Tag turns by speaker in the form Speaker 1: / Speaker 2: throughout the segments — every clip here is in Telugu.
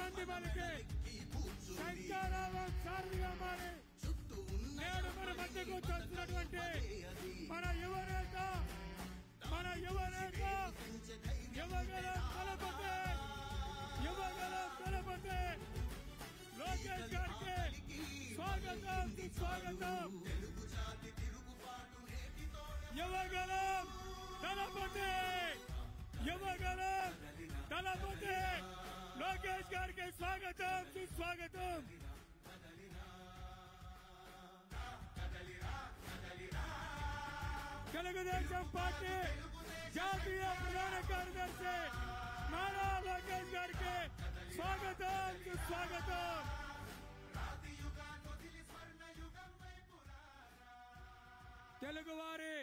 Speaker 1: నాంది పలికి శంకరావం సారథిగా మారి నేడు మన మధ్యకు వచ్చినటువంటి మన యువనేత యువగల దళపతి లోకేష్ గారికి స్వాగతం సుస్వాగతం. యువగల దళపతి లోకేష్ గారికి స్వాగతం సుస్వాగతం. తెలుగుదేశం పార్టీ జాతీయ ప్రధాన కార్యదర్శి నారా లోకేష్ గారికి స్వాగతం సుస్వాగతం. తెలుగువారి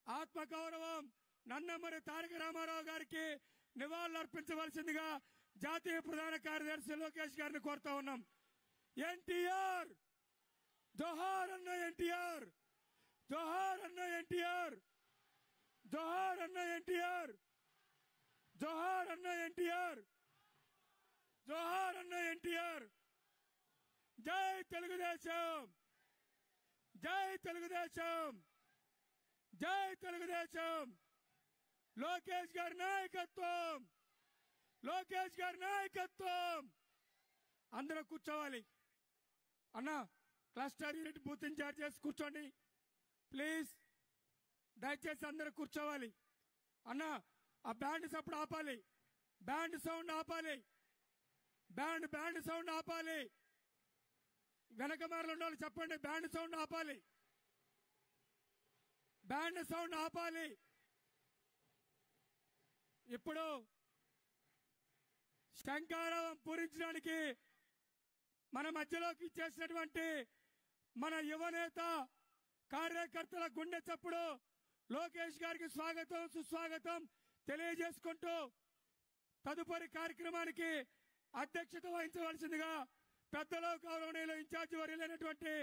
Speaker 1: ఆత్మగౌరవం నందమూరి తారక రామారావు గారికి నివాళులర్పించవలసిందిగా జాతీయ ప్రధాన కార్యదర్శి లోకేష్ గారిని కోరుతా ఉన్నాం. ఎన్టీఆర్ జోహార్ అన్న ఎన్టీఆర్, జోహార్ అన్న ఎన్టీఆర్, జోహార్ అన్న ఎన్టీఆర్, జోహార్ అన్న ఎన్టీఆర్, జోహార్ అన్న ఎన్టీఆర్. జై తెలుగుదేశం, జై తెలుగుదేశం, జై తెలుగుదేశం. లోకేష్ గారి నాయకత్వం, లోకేష్ గారి నాయకత్వం. అందరూ కూర్చోవాలి అన్నా. క్లస్టర్ యూనిట్ బూత్ ఇన్ఛార్జ్ చేసి కూర్చోండి ప్లీజ్. దయచేసి అందరూ కూర్చోవాలి అన్నా. ఆ బ్యాండ్ సప్పుడు ఆపాలి, బ్యాండ్ సౌండ్ ఆపాలి, బ్యాండ్ సౌండ్ ఆపాలి. వెనక మారలు ఉండాలి చెప్పండి, బ్యాండ్ సౌండ్ ఆపాలి, బ్యాండ్ సౌండ్ ఆపాలి. ఇప్పుడు శంఖారావం పూరించడానికి మన మధ్యలోకి చేసినటువంటి మన యువనేత కార్యకర్తల గుండె చప్పుడు లోకేష్ గారికి స్వాగతం సుస్వాగతం తెలియజేసుకుంటూ తదుపరి కార్యక్రమానికి అధ్యక్షత వహించవలసిందిగా పెద్దలు గౌరవనీయులు ఇన్ఛార్జి వర్యులైనటువంటి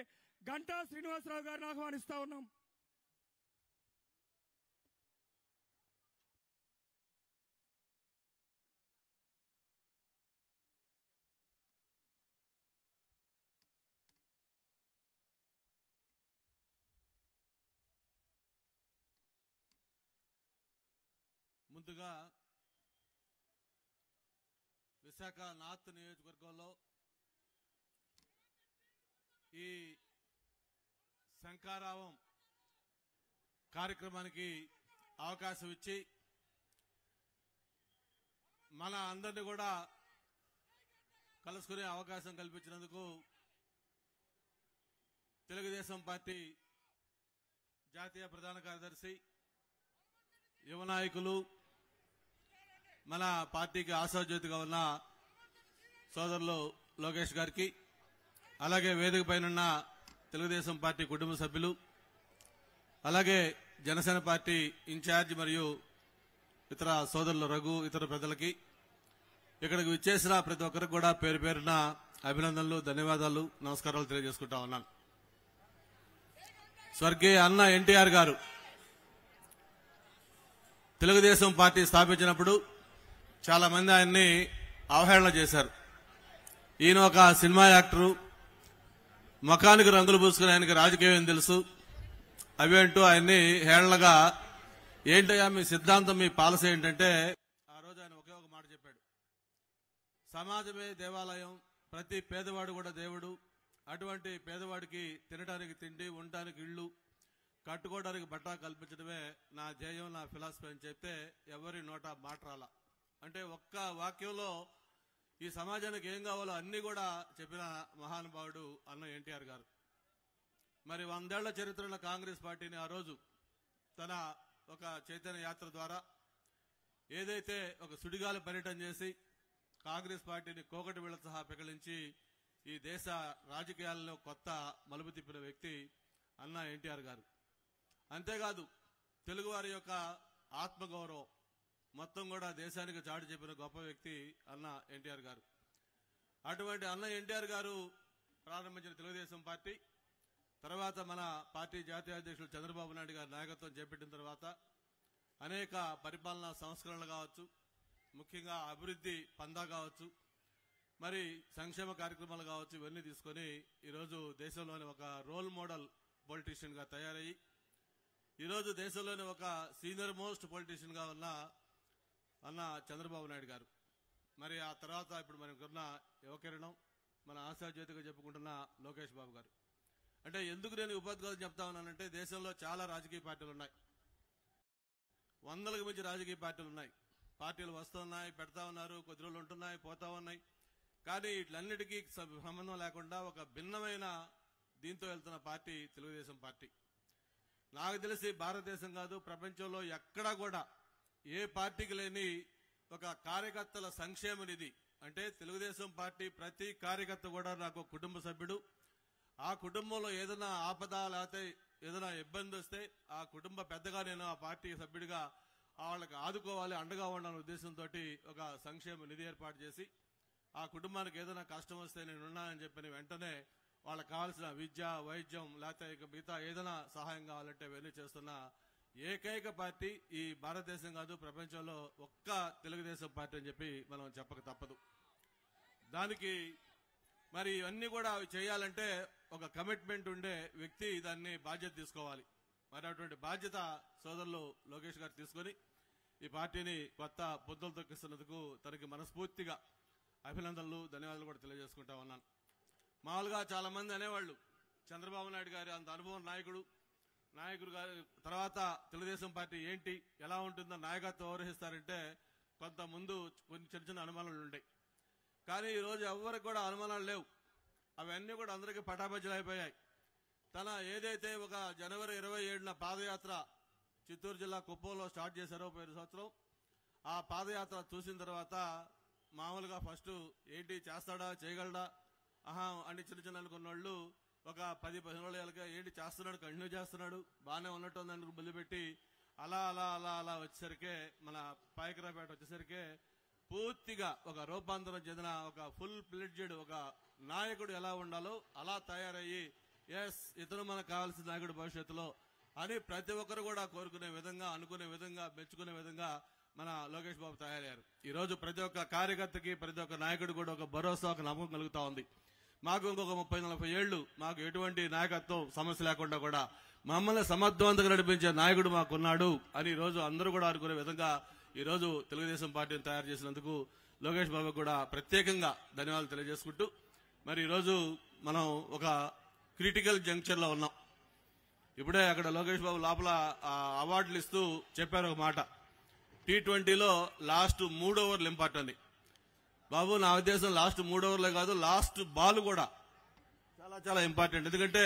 Speaker 1: గంటా శ్రీనివాసరావు గారిని ఆహ్వానిస్తా ఉన్నాం.
Speaker 2: ముందుగా విశాఖ నార్త్ నియోజకవర్గంలో ఈ శంఖారావం కార్యక్రమానికి అవకాశం ఇచ్చి మన అందరినీ కూడా కలుసుకునే అవకాశం కల్పించినందుకు తెలుగుదేశం పార్టీ జాతీయ ప్రధాన కార్యదర్శి యువ నాయకులు మన పార్టీకి ఆశాజ్యోతిగా ఉన్న సోదరులు లోకేష్ గారికి, అలాగే వేదిక పైన తెలుగుదేశం పార్టీ కుటుంబ సభ్యులు, అలాగే జనసేన పార్టీ ఇన్ఛార్జ్ మరియు ఇతర సోదరులు రఘు ఇతర పెద్దలకి, ఇక్కడికి విచ్చేసిన ప్రతి ఒక్కరికి కూడా పేరు పేరున అభినందనలు, ధన్యవాదాలు, నమస్కారాలు తెలియజేసుకుంటా ఉన్నాను. స్వర్గీయ అన్న ఎన్టీఆర్ గారు తెలుగుదేశం పార్టీ స్థాపించినప్పుడు చాలా మంది ఆయన్ని అవహేళన చేశారు. ఈయన ఒక సినిమా యాక్టరు, ముఖానికి రంగులు పూసుకుని ఆయనకి రాజకీయం తెలుసు అవేంటూ ఆయన్ని హేళనగా, ఏంటయ్యా మీ సిద్ధాంతం మీ పాలసీ ఏంటంటే ఆ రోజు ఆయన ఒకే ఒక మాట చెప్పాడు, సమాజమే దేవాలయం, ప్రతి పేదవాడు కూడా దేవుడు, అటువంటి పేదవాడికి తినడానికి తిండి, ఉండటానికి ఇళ్లు, కట్టుకోవడానికి బట్ట కల్పించడమే నా ధ్యేయం, నా ఫిలాసఫీ అని చెప్తే ఎవరి నోట మాట రాలా. అంటే ఒక్క వాక్యంలో ఈ సమాజానికి ఏం కావాలో అన్ని కూడా చెప్పిన మహానుభావుడు అన్న ఎన్టీఆర్ గారు. మరి 100 ఏళ్ల చరిత్ర ఉన్న కాంగ్రెస్ పార్టీని ఆ రోజు తన ఒక చైతన్య యాత్ర ద్వారా ఏదైతే ఒక సుడిగాలి పర్యటన చేసి కాంగ్రెస్ పార్టీని కోకటి వీళ్ల సహా పెకలించి ఈ దేశ రాజకీయాల్లో కొత్త మలుపు తిప్పిన వ్యక్తి అన్న ఎన్టీఆర్ గారు. అంతేకాదు తెలుగువారి యొక్క ఆత్మగౌరవం మొత్తం కూడా దేశానికి చాటి చెప్పిన గొప్ప వ్యక్తి అన్న ఎన్టీఆర్ గారు. అటువంటి అన్న ఎన్టీఆర్ గారు ప్రారంభించిన తెలుగుదేశం పార్టీ తర్వాత మన పార్టీ జాతీయ అధ్యక్షులు చంద్రబాబు నాయుడు గారి నాయకత్వం చేపట్టిన తర్వాత అనేక పరిపాలనా సంస్కరణలు కావచ్చు, ముఖ్యంగా అభివృద్ధి పందా కావచ్చు, మరి సంక్షేమ కార్యక్రమాలు కావచ్చు, ఇవన్నీ తీసుకొని ఈరోజు దేశంలోని ఒక రోల్ మోడల్ పొలిటీషియన్ గా తయారయ్యి ఈరోజు దేశంలోని ఒక సీనియర్ మోస్ట్ పొలిటీషియన్ గా ఉన్న అన్న చంద్రబాబు నాయుడు గారు, మరి ఆ తర్వాత ఇప్పుడు మనకున్న యువకిరణం, మన ఆశాజ్యోతిగా చెప్పుకుంటున్న లోకేష్ బాబు గారు. అంటే ఎందుకు నేను ఉపాధ్యాయులు చెప్తా ఉన్నానంటే, దేశంలో చాలా రాజకీయ పార్టీలు ఉన్నాయి, వందలకు మించి రాజకీయ పార్టీలు ఉన్నాయి. పార్టీలు వస్తున్నాయి, పెడతా ఉన్నారు, కొద్ది రోజులు ఉంటున్నాయి, పోతా ఉన్నాయి. కానీ వీటిలన్నిటికీ సంబంధం లేకుండా ఒక భిన్నమైన దీంతో వెళ్తున్న పార్టీ తెలుగుదేశం పార్టీ. నాకు తెలిసి భారతదేశం కాదు, ప్రపంచంలో ఎక్కడా కూడా ఏ పార్టీకి లేని ఒక కార్యకర్తల సంక్షేమ నిధి. అంటే తెలుగుదేశం పార్టీ ప్రతి కార్యకర్త కూడా నాకు కుటుంబ సభ్యుడు. ఆ కుటుంబంలో ఏదైనా ఆపద లేకపోతే ఏదైనా ఇబ్బంది వస్తే ఆ కుటుంబ పెద్దగా నేను ఆ పార్టీ సభ్యుడిగా వాళ్ళకి ఆదుకోవాలి, అండగా ఉండాలనే ఉద్దేశంతో ఒక సంక్షేమ నిధి ఏర్పాటు చేసి ఆ కుటుంబానికి ఏదైనా కష్టం వస్తే నేను ఉన్నానని చెప్పని వెంటనే వాళ్ళకి కావాల్సిన విద్య, వైద్యం, లేకపోతే ఇక మిగతా ఏదైనా సహాయం కావాలంటే ఇవన్నీ చేస్తున్న ఏకైక పార్టీ ఈ భారతదేశం కాదు, ప్రపంచంలో ఒక్క తెలుగుదేశం పార్టీ అని చెప్పి మనం చెప్పక తప్పదు. దానికి మరి ఇవన్నీ కూడా చేయాలంటే ఒక కమిట్మెంట్ ఉండే వ్యక్తి దాన్ని బాధ్యత తీసుకోవాలి. మరి అటువంటి బాధ్యత సోదరులు లోకేష్ గారు తీసుకొని ఈ పార్టీని కొత్త పొద్దులు తొక్కిస్తున్నందుకు తనకి మనస్ఫూర్తిగా అభినందనలు, ధన్యవాదాలు కూడా తెలియజేసుకుంటా ఉన్నాను. మామూలుగా చాలా మంది అనేవాళ్ళు చంద్రబాబు నాయుడు గారి అంత అనుభవం నాయకుడు గారి తర్వాత తెలుగుదేశం పార్టీ ఏంటి, ఎలా ఉంటుందో నాయకత్వం వ్యవహరిస్తారంటే కొంత ముందు కొన్ని చిన్న చిన్న అనుమానాలు ఉంటాయి. కానీ ఈరోజు ఎవరికి కూడా అనుమానాలు లేవు, అవన్నీ కూడా అందరికీ పటాపంచలు అయిపోయాయి. తన ఏదైతే ఒక జనవరి 27న పాదయాత్ర చిత్తూరు జిల్లా కుప్పంలో స్టార్ట్ చేశారో 5 సంవత్సరం, ఆ పాదయాత్ర చూసిన తర్వాత మామూలుగా ఫస్ట్ ఏంటి చేస్తాడా, చేయగలడా అని చిన్న అనుకున్న వాళ్ళు ఒక 10-15 రోజులుగా ఏంటి చేస్తున్నాడు, కంటిన్యూ చేస్తున్నాడు, బాగానే ఉన్నట్టు ఉందని మొదలుపెట్టి అలా అలా అలా అలా వచ్చేసరికే మన పాయకరాపేట వచ్చేసరికే పూర్తిగా ఒక రూపాంతరం చెందిన ఒక ఫుల్ ప్లెడ్జెడ్ ఒక నాయకుడు ఎలా ఉండాలో అలా తయారయ్యి ఎస్ ఇతను మనకు కావాల్సిన నాయకుడు భవిష్యత్తులో అని ప్రతి ఒక్కరు కూడా కోరుకునే విధంగా, అనుకునే విధంగా, మెచ్చుకునే విధంగా మన లోకేష్ బాబు తయారయ్యారు. ఈ రోజు ప్రతి ఒక్క కార్యకర్తకి, ప్రతి ఒక్క నాయకుడు కూడా ఒక భరోసా, ఒక నమ్మకం కలుగుతా ఉంది. మాకు ఇంకొక 30-40 ఏళ్లు మాకు ఎటువంటి నాయకత్వం సమస్య లేకుండా కూడా మమ్మల్ని సమర్థవంతంగా నడిపించే నాయకుడు మాకున్నాడు అని ఈ రోజు అందరూ కూడా అనుకునే విధంగా ఈ రోజు తెలుగుదేశం పార్టీని తయారు చేసినందుకు లోకేష్ బాబు కూడా ప్రత్యేకంగా ధన్యవాదాలు తెలియజేసుకుంటూ, మరి ఈ రోజు మనం ఒక క్రిటికల్ జంక్షన్ లో ఉన్నాం. ఇప్పుడే అక్కడ లోకేష్ బాబు లోపల అవార్డులు ఇస్తూ చెప్పారు ఒక మాట, T20లో లాస్ట్ 3 ఓవర్లు ఇంపార్టెంట్. బాబు నా ఉద్దేశం లాస్ట్ 3 ఓవర్లే కాదు, లాస్ట్ బాల్ కూడా చాలా చాలా ఇంపార్టెంట్. ఎందుకంటే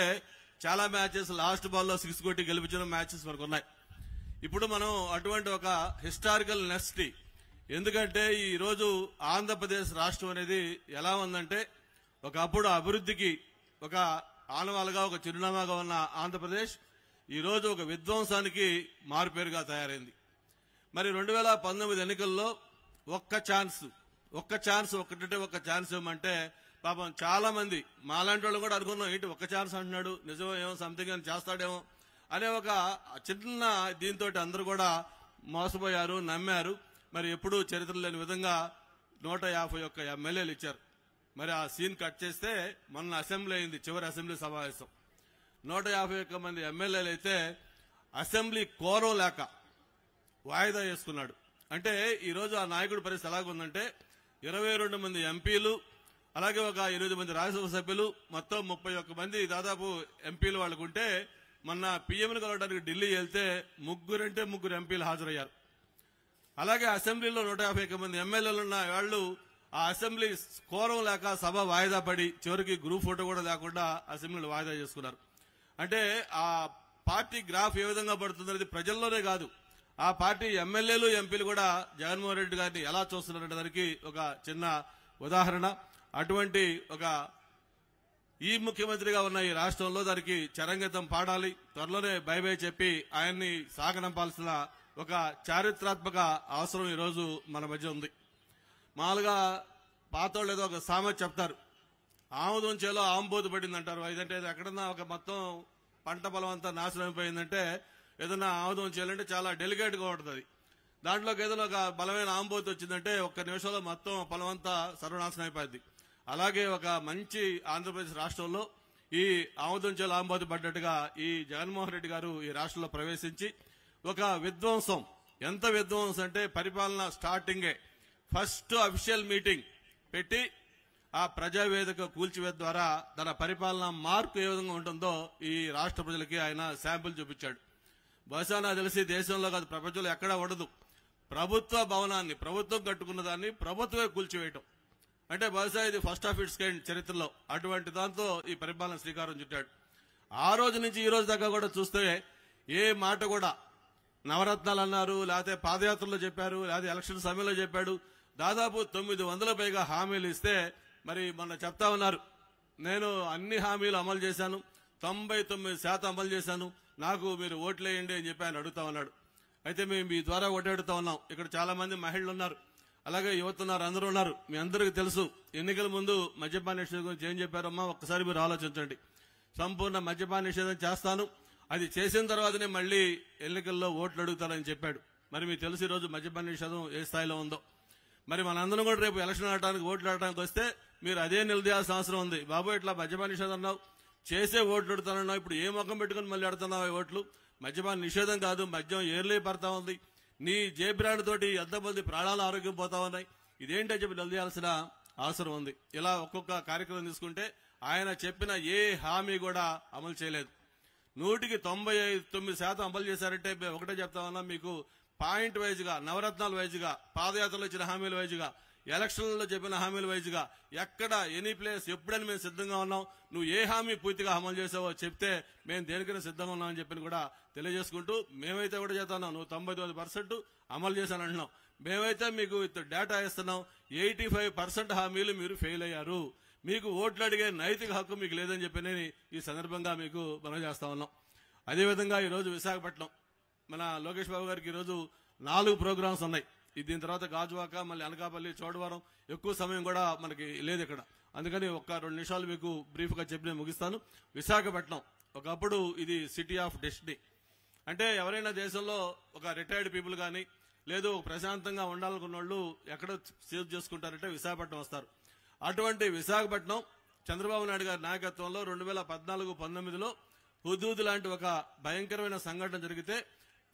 Speaker 2: చాలా మ్యాచెస్ లాస్ట్ బాల్లో 6 కొట్టి గెలిపించిన మ్యాచెస్ మనకు ఉన్నాయి. ఇప్పుడు మనం అటువంటి ఒక హిస్టారికల్ నెస్టీ, ఎందుకంటే ఈ రోజు ఆంధ్రప్రదేశ్ రాష్ట్రం అనేది ఎలా ఉందంటే ఒకప్పుడు అభివృద్ధికి ఒక ఆనవాలుగా, ఒక చిరునామాగా ఉన్న ఆంధ్రప్రదేశ్ ఈ రోజు ఒక విధ్వంసానికి మారుపేరుగా తయారైంది. మరి 2019 ఎన్నికల్లో ఒక్క ఛాన్స్ ఇవ్వమంటే పాపం చాలా మంది మాలాంటి వాళ్ళు కూడా అనుకున్నాం, ఏంటి ఒక్క ఛాన్స్ అంటున్నాడు, నిజమో ఏమో సంథింగ్ అని చేస్తాడేమో అనే ఒక చిన్న దీంతో అందరూ కూడా మోసపోయారు, నమ్మారు. మరి ఎప్పుడూ చరిత్ర లేని విధంగా 151 ఎమ్మెల్యేలు ఇచ్చారు. మరి ఆ సీన్ కట్ చేస్తే మొన్న అసెంబ్లీ అయింది, చివరి అసెంబ్లీ సమావేశం. 151 మంది ఎమ్మెల్యేలు అయితే అసెంబ్లీ కోరం లేక వాయిదా వేసుకున్నాడు. అంటే ఈ రోజు ఆ నాయకుడి పరిస్థితి ఎలాగుందంటే 22 మంది ఎంపీలు, అలాగే ఒక 8 మంది రాజ్యసభ సభ్యులు, మొత్తం 31 మంది దాదాపు ఎంపీలు వాళ్ళకుంటే మొన్న పీఎంను కలవడానికి ఢిల్లీ వెళ్తే 3 ఎంపీలు హాజరయ్యారు. అలాగే అసెంబ్లీలో 151 మంది ఎమ్మెల్యేలు ఉన్న వాళ్ళు ఆ అసెంబ్లీ కోరం లేక సభ వాయిదా పడి చివరికి గ్రూప్ ఫోటో కూడా లేకుండా అసెంబ్లీలో వాయిదా చేసుకున్నారు. అంటే ఆ పార్టీ గ్రాఫ్ ఏ విధంగా పడుతుందనేది ప్రజల్లోనే కాదు, ఆ పార్టీ ఎమ్మెల్యేలు, ఎంపీలు కూడా జగన్మోహన్ రెడ్డి గారిని ఎలా చూస్తున్నారనే దానికి ఒక చిన్న ఉదాహరణ. అటువంటి ఒక ఈ ముఖ్యమంత్రిగా ఉన్న ఈ రాష్ట్రంలో దానికి చరంగతం పాడాలి, త్వరలోనే బై బై చెప్పి ఆయన్ని సాగనంపాల్సిన ఒక చారిత్రాత్మక అవసరం ఈ రోజు మన మధ్య ఉంది. మామూలుగా పాతోళ్ళు ఏదో ఒక సామెత చెప్తారు, ఆముదం చేలో ఆంబోతు పడింది అంటారు. ఇదంటే ఎక్కడన్నా ఒక మొత్తం పంట పొలం అంతా నాశనం అయిపోయిందంటే ఏదన్నా ఆముదం చేయాలంటే చాలా డెలికేట్ గా ఉంటుంది. దాంట్లోకి ఏదైనా ఒక బలమైన ఆంబోతి వచ్చిందంటే ఒక్క నిమిషంలో మొత్తం పొలమంతా సర్వనాశనం అయిపోయింది. అలాగే ఒక మంచి ఆంధ్రప్రదేశ్ రాష్ట్రంలో ఈ ఆముదంచెల ఆంబోతి పడ్డట్టుగా ఈ జగన్మోహన్ రెడ్డి గారు ఈ రాష్ట్రంలో ప్రవేశించి ఒక విధ్వంసం, ఎంత విధ్వంసం అంటే పరిపాలన స్టార్టింగే ఫస్ట్ అఫీషియల్ మీటింగ్ పెట్టి ఆ ప్రజావేదిక కూల్చివేత ద్వారా తన పరిపాలన మార్పు ఏ విధంగా ఉంటుందో ఈ రాష్ట్ర ప్రజలకి ఆయన శాంపుల్ చూపించాడు. బహుశా నాకు తెలిసి దేశంలో కాదు ప్రపంచంలో ఎక్కడా ఉండదు ప్రభుత్వ భవనాన్ని, ప్రభుత్వం కట్టుకున్న దాన్ని ప్రభుత్వమే కూల్చివేయటం అంటే బహుశా ఇది ఫస్ట్ ఆఫ్ ఇట్స్ కైండ్ చరిత్రలో. అటువంటి దాంతో ఈ పరిపాలన శ్రీకారం చుట్టాడు. ఆ రోజు నుంచి ఈ రోజు దాకా కూడా చూస్తే ఏ మాట కూడా నవరత్నాలు అన్నారు, లేకపోతే పాదయాత్రలో చెప్పారు, లేకపోతే ఎలక్షన్ సమయంలో చెప్పాడు. దాదాపు 900 పైగా హామీలు ఇస్తే మరి మొన్న చెప్తా ఉన్నారు, నేను అన్ని హామీలు అమలు చేశాను, 99% అమలు చేశాను, నాకు మీరు ఓట్లేయండి అని చెప్పి ఆయన అడుగుతా ఉన్నాడు. అయితే మేము మీ ద్వారా ఓటాడుతా ఉన్నాం. ఇక్కడ చాలా మంది మహిళలు ఉన్నారు, అలాగే యువత ఉన్నారు, అందరూ ఉన్నారు. మీ అందరికీ తెలుసు ఎన్నికల ముందు మద్యపాన నిషేధం గురించి ఏం చెప్పారమ్మా ఒక్కసారి మీరు ఆలోచించండి. సంపూర్ణ మద్యపాన నిషేధం చేస్తాను, అది చేసిన తర్వాతనే మళ్లీ ఎన్నికల్లో ఓట్లు అడుగుతారని చెప్పాడు. మరి మీకు తెలుసు ఈరోజు మద్యపాన నిషేధం ఏ స్థాయిలో ఉందో. మరి మనందరం కూడా రేపు ఎలక్షన్ ఆడటానికి ఓట్లు ఆడటానికి వస్తే మీరు అదే నిలదీయాల్సిన అవసరం ఉంది. బాబు ఇట్లా మద్యపాన నిషేధం అన్నావు, చేసే ఓట్లు అడుగుతానన్నావు, ఇప్పుడు ఏ ముఖం పెట్టుకుని మళ్ళీ అడుగుతున్నావు ఓట్లు? మద్యపాన నిషేధం కాదు, మద్యం ఏర్లే పడతా ఉంది, నీ జే బ్రాండ్ తోటి ఎంతమంది ప్రాణాలు ఆరోగ్యం పోతా ఉన్నాయి, ఇదేంటని చెప్పి నిలదీయాల్సిన అవసరం ఉంది. ఇలా ఒక్కొక్క కార్యక్రమం తీసుకుంటే ఆయన చెప్పిన ఏ హామీ కూడా అమలు చేయలేదు. 99% అమలు చేశారంటే ఒకటే చెప్తా ఉన్నా మీకు, పాయింట్ వైజ్ గా, నవరత్నాల వైజ్ గా, పాదయాత్రలో ఇచ్చిన హామీల వైజ్ గా, ఎలక్షన్లలో చెప్పిన హామీల వైజ్ గా ఎక్కడ ఎనీ ప్లేస్ ఎప్పుడని మేము సిద్ధంగా ఉన్నాం, నువ్వు ఏ హామీ పూర్తిగా అమలు చేసావో చెప్తే మేము దేనికైనా సిద్ధంగా ఉన్నామని చెప్పి కూడా తెలియజేసుకుంటూ, మేమైతే కూడా చేస్తున్నాం, నువ్వు 99% అమలు చేశానంటున్నావు, మేమైతే మీకు డేటా ఇస్తున్నాం, 85% హామీలు మీరు ఫెయిల్ అయ్యారు, మీకు ఓట్లు అడిగే నైతిక హక్కు మీకు లేదని చెప్పి నేను ఈ సందర్భంగా మీకు మనవి చేస్తా ఉన్నాం. అదేవిధంగా ఈరోజు విశాఖపట్నం మన లోకేష్ బాబు గారికి ఈరోజు 4 ప్రోగ్రామ్స్ ఉన్నాయి. దీని తర్వాత గాజువాక, మళ్ళీ అనకాపల్లి, చోడవరం, ఎక్కువ సమయం కూడా మనకి లేదు ఇక్కడ. అందుకని ఒక్క 2 నిమిషాలు మీకు బ్రీఫ్ గా చెప్పి నేను ముగిస్తాను. విశాఖపట్నం ఒకప్పుడు ఇది సిటీ ఆఫ్ డెస్టినీ. అంటే ఎవరైనా దేశంలో ఒక రిటైర్డ్ పీపుల్ కానీ లేదు ప్రశాంతంగా ఉండాలనుకున్న వాళ్ళు ఎక్కడ సేవ్ చేసుకుంటారంటే విశాఖపట్నం వస్తారు. అటువంటి విశాఖపట్నం చంద్రబాబు నాయుడు గారి నాయకత్వంలో 2014-19లో హుదూద్ లాంటి ఒక భయంకరమైన సంఘటన జరిగితే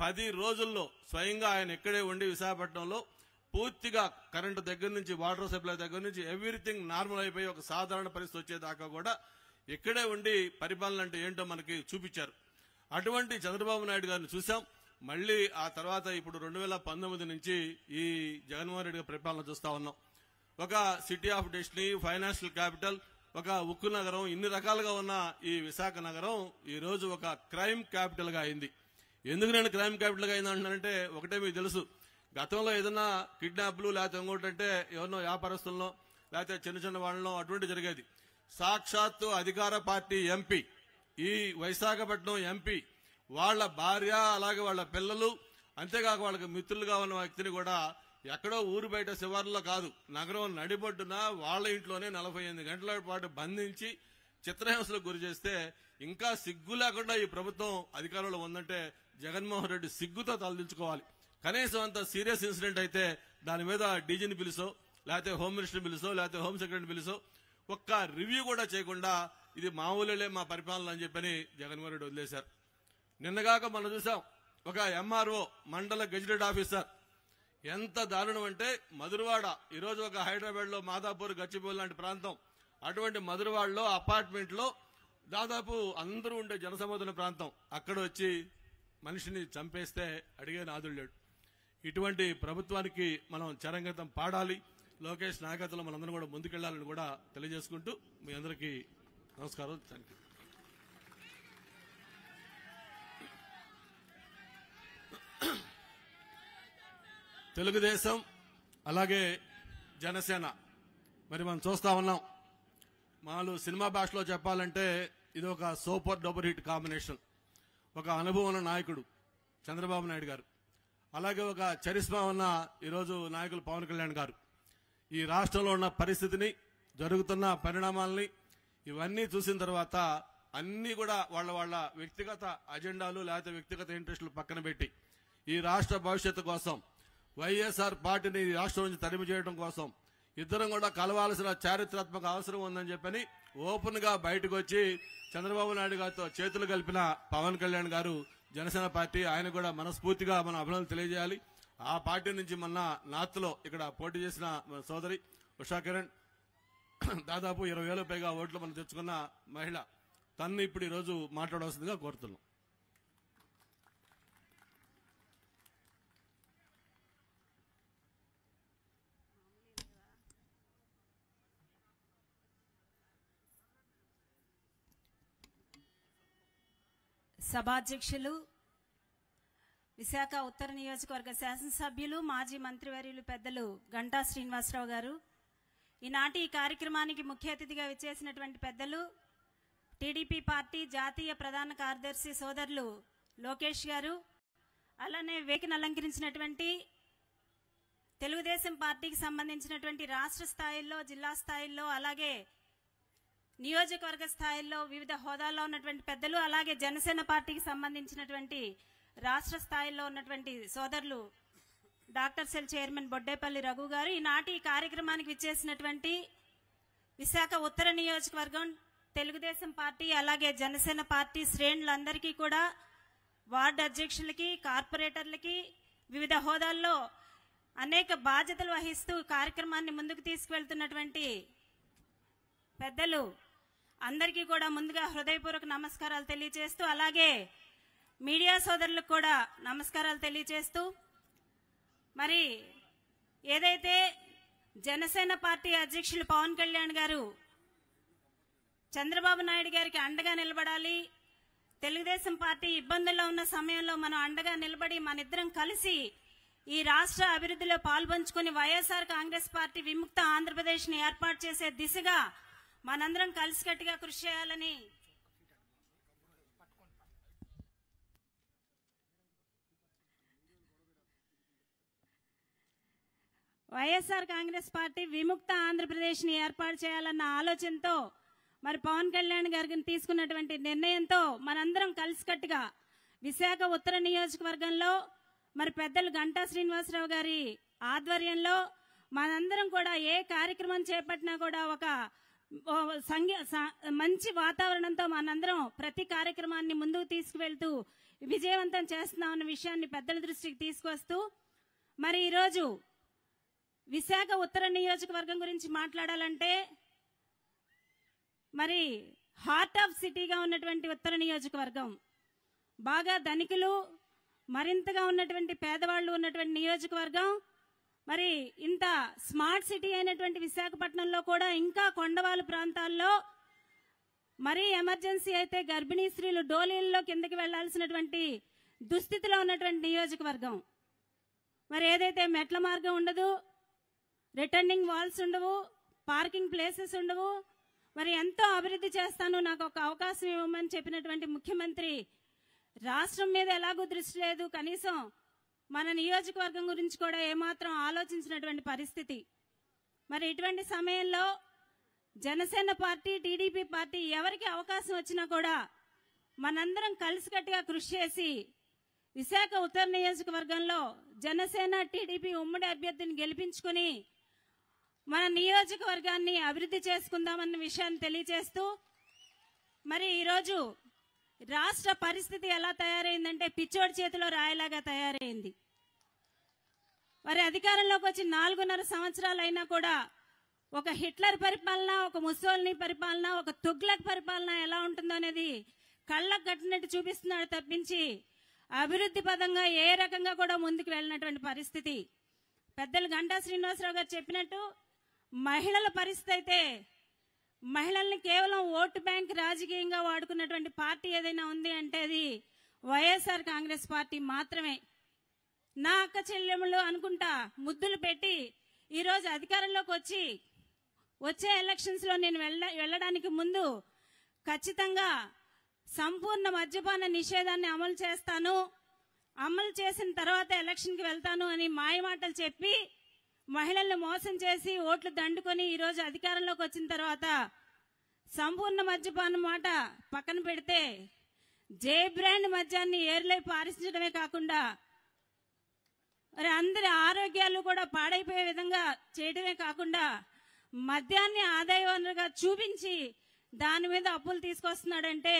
Speaker 2: 10 రోజుల్లో స్వయంగా ఆయన ఇక్కడే ఉండి విశాఖపట్నంలో పూర్తిగా కరెంటు దగ్గర నుంచి, వాటర్ సప్లై దగ్గర నుంచి ఎవ్రీథింగ్ నార్మల్ అయిపోయి ఒక సాధారణ పరిస్థితి వచ్చేదాకా కూడా ఇక్కడే ఉండి పరిపాలన అంటే ఏంటో మనకి చూపించారు. అటువంటి చంద్రబాబు నాయుడు గారిని చూసాం. మళ్లీ ఆ తర్వాత ఇప్పుడు 2019 నుంచి ఈ జగన్మోహన్ రెడ్డి గారి పరిపాలన చూస్తా ఉన్నాం. ఒక city of destiny, financial capital, ఒక ఉక్కు నగరం, ఇన్ని రకాలుగా ఉన్న ఈ విశాఖ నగరం ఈ రోజు ఒక క్రైమ్ క్యాపిటల్ గా అయింది. ఎందుకు నేను క్రైమ్ క్యాపిటల్ గా అయింది అంటున్నానంటే ఒకటే మీకు తెలుసు, గతంలో ఏదైనా కిడ్నాప్లు లేకపోతే ఇంకోటంటే ఎవరినో వ్యాపారస్తుల్లో లేకపోతే చిన్న చిన్న వాళ్ళలో అటువంటి జరిగేది. సాక్షాత్తు అధికార పార్టీ ఎంపీ, ఈ విశాఖపట్నం ఎంపీ వాళ్ళ భార్య, అలాగే వాళ్ళ పిల్లలు, అంతేకాక వాళ్ళకి మిత్రులుగా ఉన్న వ్యక్తిని కూడా ఎక్కడో ఊరు బయట శివార్లో కాదు, నగరం నడిబొడ్డున వాళ్ళ ఇంట్లోనే 48 గంటల పాటు బంధించి చిత్రహింసలకు గురి చేస్తే ఇంకా సిగ్గు లేకుండా ఈ ప్రభుత్వం అధికారంలో ఉందంటే జగన్మోహన్ రెడ్డి సిగ్గుతో తలదించుకోవాలి. కనీసం అంత సీరియస్ ఇన్సిడెంట్ అయితే దాని మీద డీజీని పిలుసో, లేకపోతే హోమ్ మినిస్టర్ పిలుసో, లేకపోతే హోమ్ సెక్రటరీ పిలుసో ఒక్క రివ్యూ కూడా చేయకుండా ఇది మామూలులే మా పరిపాలన అని చెప్పని జగన్మోహన్ రెడ్డి వదిలేశారు. నిన్నగాక మనం చూసాం ఒక ఎంఆర్ఓ, మండల గెజిటెడ్ ఆఫీసర్, ఎంత దారుణం అంటే మధురవాడ, ఈరోజు ఒక హైదరాబాద్ లో మాదాపూర్, గచ్చిబౌలి లాంటి ప్రాంతం, అటువంటి మధురవాడలో అపార్ట్మెంట్ లో దాదాపు అందరూ ఉండే జనసమూహం ప్రాంతం, అక్కడ వచ్చి మనిషిని చంపేస్తే అడిగే నాదుడు లేడు. ఇటువంటి ప్రభుత్వానికి మనం చరంగతం పాడాలి. లోకేష్ నాయకత్వంలో మనందరం కూడా ముందుకెళ్లాలని కూడా తెలియజేసుకుంటూ మీ అందరికీ నమస్కారం. Thank you. తెలుగుదేశం అలాగే జనసేన మరి మనం చూస్తా ఉన్నాం. మాలు సినిమా భాషలో చెప్పాలంటే ఇది ఒక సూపర్ డూపర్ హిట్ కాంబినేషన్. ఒక అనుభవం ఉన్న నాయకుడు చంద్రబాబు నాయుడు గారు, అలాగే ఒక చరిస్మా ఉన్న ఈరోజు నాయకులు పవన్ కళ్యాణ్ గారు ఈ రాష్ట్రంలో ఉన్న పరిస్థితిని, జరుగుతున్న పరిణామాలని ఇవన్నీ చూసిన తర్వాత అన్ని కూడా వాళ్ళ వ్యక్తిగత అజెండాలు లేకపోతే వ్యక్తిగత ఇంట్రెస్టులు పక్కన పెట్టి ఈ రాష్ట్ర భవిష్యత్తు కోసం వైఎస్ఆర్ పార్టీని రాష్ట్రం నుంచి తరిమి చేయడం కోసం ఇద్దరం కూడా కలవాల్సిన చారిత్రాత్మక అవసరం ఉందని చెప్పని ఓపెన్ గా బయటకు వచ్చి చంద్రబాబు నాయుడు గారితో చేతులు కలిపిన పవన్ కళ్యాణ్ గారు జనసేన పార్టీ, ఆయన కూడా మనస్ఫూర్తిగా మనం అభినందనలు తెలియజేయాలి. ఆ పార్టీ నుంచి మొన్న నార్త్లో ఇక్కడ పోటీ చేసిన మన సోదరి ఉషా కిరణ్ దాదాపు 20,000 పైగా ఓట్లు మనం తెచ్చుకున్న మహిళ, తన్ను ఇప్పుడు ఈ రోజు మాట్లాడవలసిందిగా కోరుతున్నాం.
Speaker 3: సభాధ్యక్షులు, విశాఖ ఉత్తర నియోజకవర్గ శాసనసభ్యులు, మాజీ మంత్రివర్యులు పెద్దలు గంటా శ్రీనివాసరావు గారు, ఈనాటి ఈ కార్యక్రమానికి ముఖ్య అతిథిగా విచ్చేసినటువంటి పెద్దలు టీడీపీ పార్టీ జాతీయ ప్రధాన కార్యదర్శి సోదరులు లోకేష్ గారు, అలానే వేదికను అలంకరించినటువంటి తెలుగుదేశం పార్టీకి సంబంధించినటువంటి రాష్ట్ర స్థాయిలో, జిల్లా స్థాయిలో, అలాగే నియోజకవర్గ స్థాయిలో వివిధ హోదాల్లో ఉన్నటువంటి పెద్దలు, అలాగే జనసేన పార్టీకి సంబంధించినటువంటి రాష్ట్ర స్థాయిలో ఉన్నటువంటి సోదరులు doctor cell chairman Boddepalli Raghu గారు, ఈనాటి ఈ కార్యక్రమానికి విచ్చేసినటువంటి విశాఖ ఉత్తర నియోజకవర్గం తెలుగుదేశం పార్టీ అలాగే జనసేన పార్టీ శ్రేణులందరికీ కూడా, వార్డు అధ్యక్షులకి, కార్పొరేటర్లకి, వివిధ హోదాల్లో అనేక బాధ్యతలు వహిస్తూ కార్యక్రమాన్ని ముందుకు తీసుకువెళ్తున్నటువంటి పెద్దలు అందరికీ కూడా ముందుగా హృదయపూర్వక నమస్కారాలు తెలియజేస్తూ, అలాగే మీడియా సోదరులకు కూడా నమస్కారాలు తెలియజేస్తూ, మరి ఏదైతే జనసేన పార్టీ అధ్యక్షులు పవన్ కళ్యాణ్ గారు చంద్రబాబు నాయుడు గారికి అండగా నిలబడాలి, తెలుగుదేశం పార్టీ ఇబ్బందుల్లో ఉన్న సమయంలో మనం అండగా నిలబడి మనిద్దరం కలిసి ఈ రాష్ట్ర అభివృద్ధిలో పాల్పంచుకుని వైఎస్ఆర్ కాంగ్రెస్ పార్టీ విముక్త ఆంధ్రప్రదేశ్ ని ఏర్పాటు చేసే దిశగా మనందరం కలిసికట్టుగా కృషి చేయాలని వైఎస్ఆర్ కాంగ్రెస్ పార్టీ విముక్త ఆంధ్రప్రదేశ్ ని ఏర్పాటు చేయాలన్న ఆలోచనతో మరి పవన్ కళ్యాణ్ గారిని తీసుకున్నటువంటి నిర్ణయంతో మనందరం కలిసికట్టుగా విశాఖ ఉత్తర నియోజకవర్గంలో మరి పెద్దలు గంటా శ్రీనివాసరావు గారి ఆధ్వర్యంలో మనందరం కూడా ఏ కార్యక్రమం చేపట్టినా కూడా ఒక మంచి వాతావరణంతో మనందరం ప్రతి కార్యక్రమాన్ని ముందుకు తీసుకువెళ్తూ విజయవంతం చేస్తున్నామన్న విషయాన్ని పెద్దల దృష్టికి తీసుకొస్తూ, మరి ఈరోజు విశాఖ ఉత్తర నియోజకవర్గం గురించి మాట్లాడాలంటే మరి హార్ట్ ఆఫ్ సిటీగా ఉన్నటువంటి ఉత్తర నియోజకవర్గం, బాగా ధనికులు మరింతగా ఉన్నటువంటి పేదవాళ్లు ఉన్నటువంటి నియోజకవర్గం, మరి ఇంత స్మార్ట్ సిటీ అయినటువంటి విశాఖపట్నంలో కూడా ఇంకా కొండవాలు ప్రాంతాల్లో మరీ ఎమర్జెన్సీ అయితే గర్భిణీ స్త్రీలు డోలీల్లో కిందకి వెళ్లాల్సినటువంటి దుస్థితిలో ఉన్నటువంటి నియోజకవర్గం. మరి ఏదైతే మెట్ల మార్గం ఉండదు, రిటర్నింగ్ వాల్స్ ఉండవు, పార్కింగ్ ప్లేసెస్ ఉండవు, మరి ఎంతో అభివృద్ధి చేస్తాను, నాకు ఒక అవకాశం ఇవ్వమని చెప్పినటువంటి ముఖ్యమంత్రి రాష్ట్రం మీద ఎలాగూ దృష్టి లేదు, కనీసం మన నియోజకవర్గం గురించి కూడా ఏమాత్రం ఆలోచించినటువంటి పరిస్థితి. మరి ఇటువంటి సమయంలో జనసేన పార్టీ, టీడీపీ పార్టీ ఎవరికి అవకాశం వచ్చినా కూడా మనందరం కలిసికట్టుగా కృషి చేసి విశాఖ ఉత్తర నియోజకవర్గంలో జనసేన టీడీపీ ఉమ్మడి అభ్యర్థిని గెలిపించుకుని మన నియోజకవర్గాన్ని అభివృద్ధి చేసుకుందామన్న విషయాన్ని తెలియజేస్తూ, మరి ఈరోజు రాష్ట్ర పరిస్థితి ఎలా తయారైందంటే పిచ్చోడి చేతిలో రాయలాగా తయారైంది. మరి అధికారంలోకి వచ్చి 4.5 సంవత్సరాలు అయినా కూడా ఒక హిట్లర్ పరిపాలన, ఒక ముస్సోలినీ పరిపాలన, ఒక తుగ్లక్ పరిపాలన ఎలా ఉంటుందో అనేది కళ్ళకు కట్టినట్టు చూపిస్తున్నాడు తప్పించి అభివృద్ధి పదంగా ఏ రకంగా కూడా ముందుకు వెళ్ళినటువంటి పరిస్థితి. పెద్దలు గంటా శ్రీనివాసరావు గారు చెప్పినట్టు మహిళల పరిస్థితి అయితే, మహిళల్ని కేవలం ఓటు బ్యాంక్ రాజకీయంగా వాడుకున్నటువంటి పార్టీ ఏదైనా ఉంది అంటే అది వైఎస్ఆర్ కాంగ్రెస్ పార్టీ మాత్రమే. నా అక్క చెల్లెములు అనుకుంటా ముద్దులు పెట్టి ఈరోజు అధికారంలోకి వచ్చే ఎలక్షన్స్ లో నేను వెళ్ళడానికి ముందు ఖచ్చితంగా సంపూర్ణ మద్యపాన నిషేధాన్ని అమలు చేస్తాను, అమలు చేసిన తర్వాత ఎలక్షన్కి వెళ్తాను అని మాయమాటలు చెప్పి మహిళల్ని మోసం చేసి ఓట్లు దండుకొని ఈరోజు అధికారంలోకి వచ్చిన తర్వాత సంపూర్ణ మద్యపానం మాట పక్కన పెడితే జే బ్రాండ్ మద్యాన్ని ఏర్లై పారించడమే కాకుండా మరి అందరి ఆరోగ్యాలు కూడా పాడైపోయే విధంగా చేయడమే కాకుండా మద్యాన్ని ఆదాయ వనరుగా చూపించి దాని మీద అప్పులు తీసుకొస్తున్నాడంటే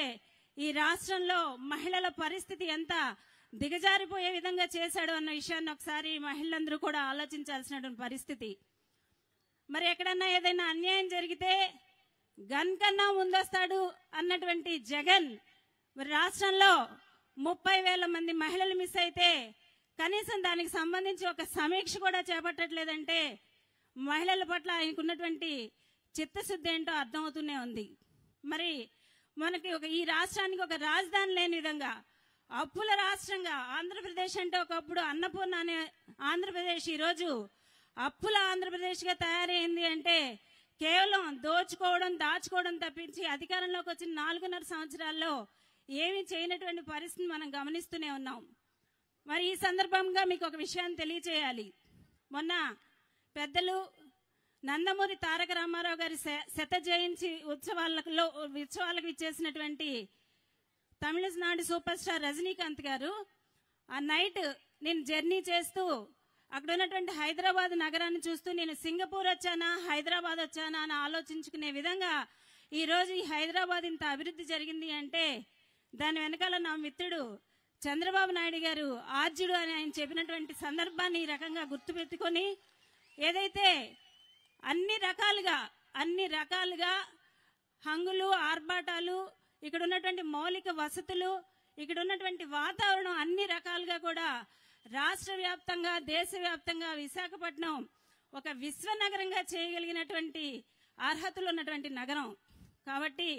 Speaker 3: ఈ రాష్ట్రంలో మహిళల పరిస్థితి ఎంత దిగజారిపోయే విధంగా చేశాడు అన్న విషయాన్ని ఒకసారి మహిళలందరూ కూడా ఆలోచించాల్సినటువంటి పరిస్థితి. మరి ఎక్కడన్నా ఏదైనా అన్యాయం జరిగితే గన్ కన్నా ముందొస్తాడు అన్నటువంటి జగన్ మరి రాష్ట్రంలో 30,000 మంది మహిళలు మిస్ అయితే కనీసం దానికి సంబంధించి ఒక సమీక్ష కూడా చేపట్టట్లేదంటే మహిళల పట్ల ఆయనకున్నటువంటి చిత్తశుద్ధి ఏంటో అర్థమవుతూనే ఉంది. మరి మనకి ఈ రాష్ట్రానికి ఒక రాజధాని లేని విధంగా అప్పుల రాష్ట్రంగా ఆంధ్రప్రదేశ్ అంటే ఒకప్పుడు అన్నపూర్ణ అనే ఆంధ్రప్రదేశ్ ఈరోజు అప్పుల ఆంధ్రప్రదేశ్గా తయారైంది అంటే కేవలం దోచుకోవడం దాచుకోవడం తప్పించి అధికారంలోకి వచ్చిన 4.5 సంవత్సరాల్లో ఏమీ చేయనటువంటి పరిస్థితిని మనం గమనిస్తూనే ఉన్నాం. మరి ఈ సందర్భంగా మీకు ఒక విషయాన్ని తెలియచేయాలి. మొన్న పెద్దలు నందమూరి తారక రామారావు గారి శత జయంతి ఉత్సవాలకు ఇచ్చేసినటువంటి తమిళనాడు సూపర్ స్టార్ రజనీకాంత్ గారు ఆ నైట్ నేను జర్నీ చేస్తూ అక్కడ ఉన్నటువంటి హైదరాబాద్ నగరాన్ని చూస్తూ నేను సింగపూర్ వచ్చానా హైదరాబాద్ వచ్చానా అని ఆలోచించుకునే విధంగా ఈ రోజు ఈ హైదరాబాద్ ఇంత అభివృద్ధి జరిగింది అంటే దాని వెనకాల నా మిత్రుడు చంద్రబాబు నాయుడు గారు ఆర్జుడు అని ఆయన చెప్పినటువంటి సందర్భాన్ని ఈ రకంగా గుర్తుపెట్టుకొని ఏదైతే అన్ని రకాలుగా హంగులు ఆర్భాటాలు ఇక్కడ ఉన్నటువంటి మౌలిక వసతులు ఇక్కడ ఉన్నటువంటి వాతావరణం అన్ని రకాలుగా కూడా రాష్ట్ర వ్యాప్తంగా దేశవ్యాప్తంగా విశాఖపట్నం ఒక విశ్వనగరంగా చేయగలిగినటువంటి అర్హతలు ఉన్నటువంటి నగరం. కాబట్టి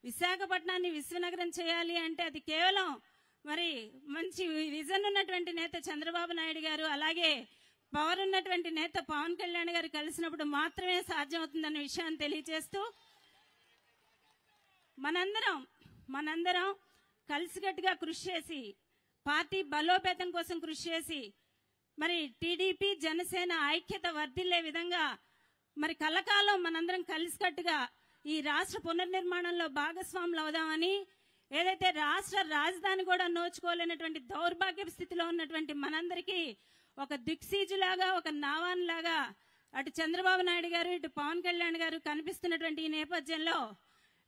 Speaker 3: విశాఖపట్నాన్ని విశ్వనగరం చేయాలి అంటే అది కేవలం మరి మంచి విజన్ ఉన్నటువంటి నేత చంద్రబాబు నాయుడు గారు అలాగే పవర్ ఉన్నటువంటి నేత పవన్ కళ్యాణ్ గారు కలిసినప్పుడు మాత్రమే సాధ్యమవుతుందన్న విషయాన్ని తెలియజేస్తూ మనందరం కలిసికట్టుగా కృషి చేసి పార్టీ బలోపేతం కోసం కృషి చేసి మరి టీడీపీ జనసేన ఐక్యత వర్ధిల్లే విధంగా మరి కలకాలం మనందరం కలిసికట్టుగా ఈ రాష్ట్ర పునర్నిర్మాణంలో భాగస్వాములు అవుదామని ఏదైతే రాష్ట్ర రాజధాని కూడా నోచుకోలేనటువంటి దౌర్భాగ్య స్థితిలో ఉన్నటువంటి మనందరికీ ఒక దిక్సీజులాగా ఒక నావాన్లాగా అటు చంద్రబాబు నాయుడు గారు ఇటు పవన్ కళ్యాణ్ గారు కనిపిస్తున్నటువంటి ఈ నేపథ్యంలో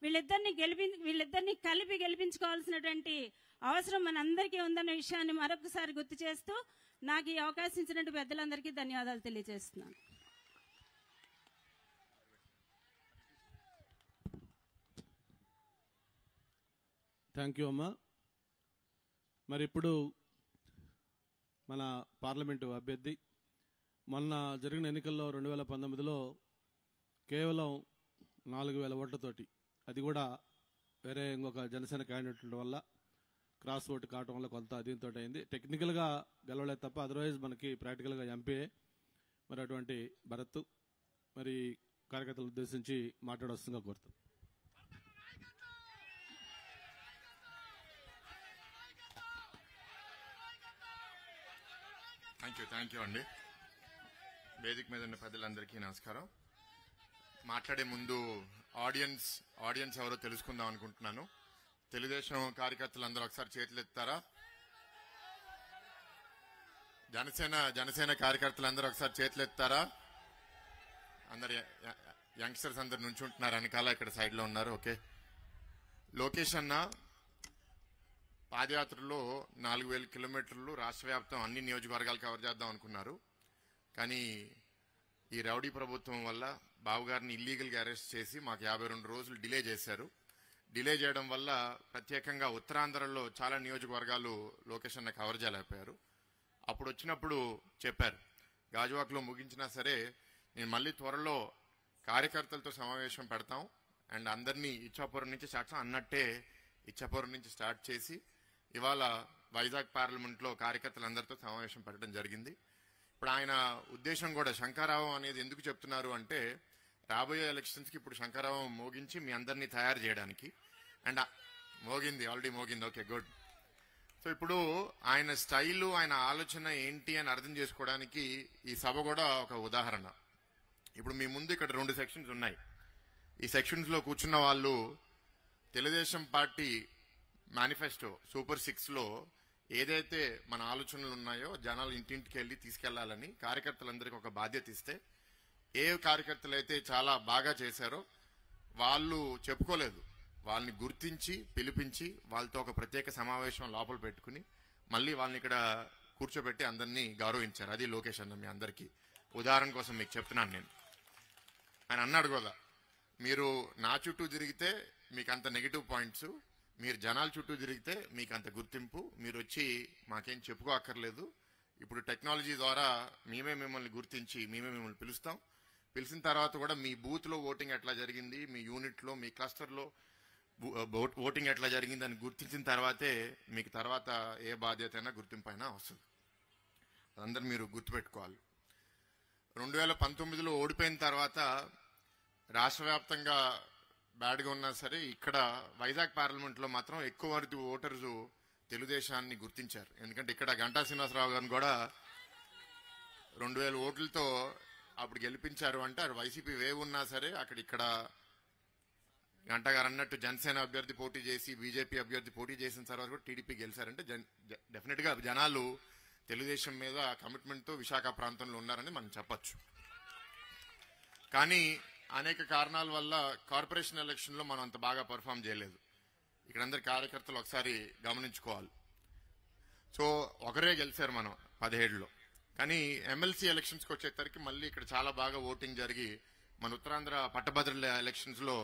Speaker 3: వీళ్ళిద్దరిని కలిపి గెలిపించుకోవాల్సినటువంటి అవసరం మనందరికీ ఉందన్న విషయాన్ని మరొకసారి గుర్తు చేస్తూ నాకు ఈ అవకాశం ఇచ్చినట్టు పెద్దలందరికీ ధన్యవాదాలు తెలియజేస్తున్నాను.
Speaker 2: థ్యాంక్ యూ అమ్మా. మరి ఇప్పుడు మన పార్లమెంటు అభ్యర్థి మొన్న జరిగిన ఎన్నికల్లో 2019లో కేవలం 4,000 ఓట్లతోటి అది కూడా వేరే ఇంకొక జనసేన క్యాండిడేట్ వల్ల క్రాస్ ఓటు కావటం వల్ల కొంత దీంతో అయింది. టెక్నికల్గా గెలవలేదు తప్ప అదర్వైజ్ మనకి ప్రాక్టికల్గా ఎంపీ మరి అటువంటి భరత్ మరి కార్యకర్తలు ఉద్దేశించి మాట్లాడవలసిందిగా కోరుతాం.
Speaker 4: థ్యాంక్ యూ అండి. వేదిక మీద ఉన్న పెద్దలందరికీ నమస్కారం. మాట్లాడే ముందు ఆడియన్స్ ఎవరో తెలుసుకుందాం అనుకుంటున్నాను. తెలుగుదేశం కార్యకర్తలు ఒకసారి చేతులు ఎత్తారా? జనసేన కార్యకర్తలు ఒకసారి చేతులు ఎత్తారా? అందరు యంగ్స్టర్స్ అందరు నుంచుంటున్నారు వెనకాల, ఇక్కడ సైడ్ లో ఉన్నారు. ఓకే. లోకేష్ అన్న పాదయాత్రలో 4,000 కిలోమీటర్లు రాష్ట్ర వ్యాప్తం అన్ని నియోజకవర్గాలు కవర్ చేద్దాం అనుకున్నారు. కానీ ఈ రౌడీ ప్రభుత్వం వల్ల బాబుగారిని ఇల్లీగల్గా అరెస్ట్ చేసి మాకు 52 రోజులు డిలే చేశారు. డిలే చేయడం వల్ల ప్రత్యేకంగా ఉత్తరాంధ్రలో చాలా నియోజకవర్గాలు లోకేష్ అన్న కవర్ చేయలేకపోయారు. అప్పుడు వచ్చినప్పుడు చెప్పారు, గాజువాక్లో ముగించినా సరే నేను మళ్ళీ త్వరలో కార్యకర్తలతో సమావేశం పెడతాం అండ్ అందరినీ ఇచ్చాపురం నుంచి అన్నట్టే ఇచ్చాపురం నుంచి స్టార్ట్ చేసి ఇవాళ వైజాగ్ పార్లమెంట్లో కార్యకర్తలందరితో సమావేశం పెట్టడం జరిగింది. ఇప్పుడు ఆయన ఉద్దేశం కూడా శంఖారావం అనేది ఎందుకు చెప్తున్నారు అంటే రాబోయే ఎలక్షన్స్కి ఇప్పుడు శంఖారావం మోగించి మీ అందరినీ తయారు చేయడానికి. అండ్ ఆల్రెడీ మోగింది. Okay, good. సో ఇప్పుడు ఆయన స్టైలు ఆయన ఆలోచన ఏంటి అని అర్థం చేసుకోవడానికి ఈ సభ కూడా ఒక ఉదాహరణ. ఇప్పుడు మీ ముందు ఇక్కడ 2 సెక్షన్స్ ఉన్నాయి. ఈ సెక్షన్స్ లో కూర్చున్న వాళ్ళు తెలుగుదేశం పార్టీ మేనిఫెస్టో సూపర్ 6లో ఏదైతే మన ఆలోచనలు ఉన్నాయో జనాలు ఇంటింటికి వెళ్ళి తీసుకెళ్లాలని కార్యకర్తలందరికీ ఒక బాధ్యత ఇస్తే, ఏ కార్యకర్తలు అయితే చాలా బాగా చేశారో వాళ్ళు చెప్పుకోలేదు, వాళ్ళని గుర్తించి పిలిపించి వాళ్ళతో ఒక ప్రత్యేక సమావేశం లోపల పెట్టుకుని మళ్ళీ వాళ్ళని ఇక్కడ కూర్చోబెట్టి అందరినీ గౌరవించారు. అది లోకేష్ అన్న మీ అందరికీ ఉదాహరణ కోసం మీకు చెప్తున్నాను. నేను ఆయన అన్నాడు కదా, మీరు నా చుట్టూ తిరిగితే మీకు అంత నెగిటివ్ పాయింట్స్, మీరు జనాల చుట్టూ తిరిగితే మీకు అంత గుర్తింపు, మీరు వచ్చి మాకేం చెప్పుకోక్కర్లేదు, ఇప్పుడు టెక్నాలజీ ద్వారా మేమే మిమ్మల్ని గుర్తించి మేమే మిమ్మల్ని పిలుస్తాం, పిలిచిన తర్వాత కూడా మీ బూత్లో ఓటింగ్ ఎట్లా జరిగింది, మీ యూనిట్లో మీ క్లస్టర్లో ఓటింగ్ ఎట్లా జరిగింది అని గుర్తించిన తర్వాతే మీకు తర్వాత ఏ బాధ్యత అయినా గుర్తింపు అయినా వస్తుంది. అదందరూ మీరు గుర్తుపెట్టుకోవాలి. 2019లో ఓడిపోయిన తర్వాత రాష్ట్ర వ్యాప్తంగా బ్యాడ్గా ఉన్నా సరే ఇక్కడ వైజాగ్ పార్లమెంట్లో మాత్రం ఎక్కువ మంది ఓటర్స్ తెలుగుదేశాన్ని గుర్తించారు. ఎందుకంటే ఇక్కడ గంటా శ్రీనివాసరావు గారిని కూడా 2000 ఓట్లతో అప్పుడు గెలిపించారు. అంటే వైసీపీ వేవ్ ఉన్నా సరే ఇక్కడ గంటా గారు అన్నట్టు జనసేన అభ్యర్థి పోటీ చేసి బీజేపీ అభ్యర్థి పోటీ చేసిన తర్వాత కూడా టీడీపీ గెలిచారంటే డెఫినెట్ గా జనాలు తెలుగుదేశం మీద కమిట్మెంట్తో విశాఖ ప్రాంతంలో ఉన్నారని మనం చెప్పొచ్చు. కానీ అనేక కారణాల వల్ల కార్పొరేషన్ ఎలక్షన్ లో మనం అంత బాగా పర్ఫామ్ చేయలేదు. ఇక్కడ అందరి కార్యకర్తలు ఒకసారి గమనించుకోవాలి. సో ఒకరే గెలిచారు మనం 17లో. కానీ ఎమ్మెల్సీ ఎలక్షన్స్కి వచ్చేసరికి మళ్ళీ ఇక్కడ చాలా బాగా ఓటింగ్ జరిగి మన ఉత్తరాంధ్ర పట్టభద్రుల ఎలక్షన్స్ లో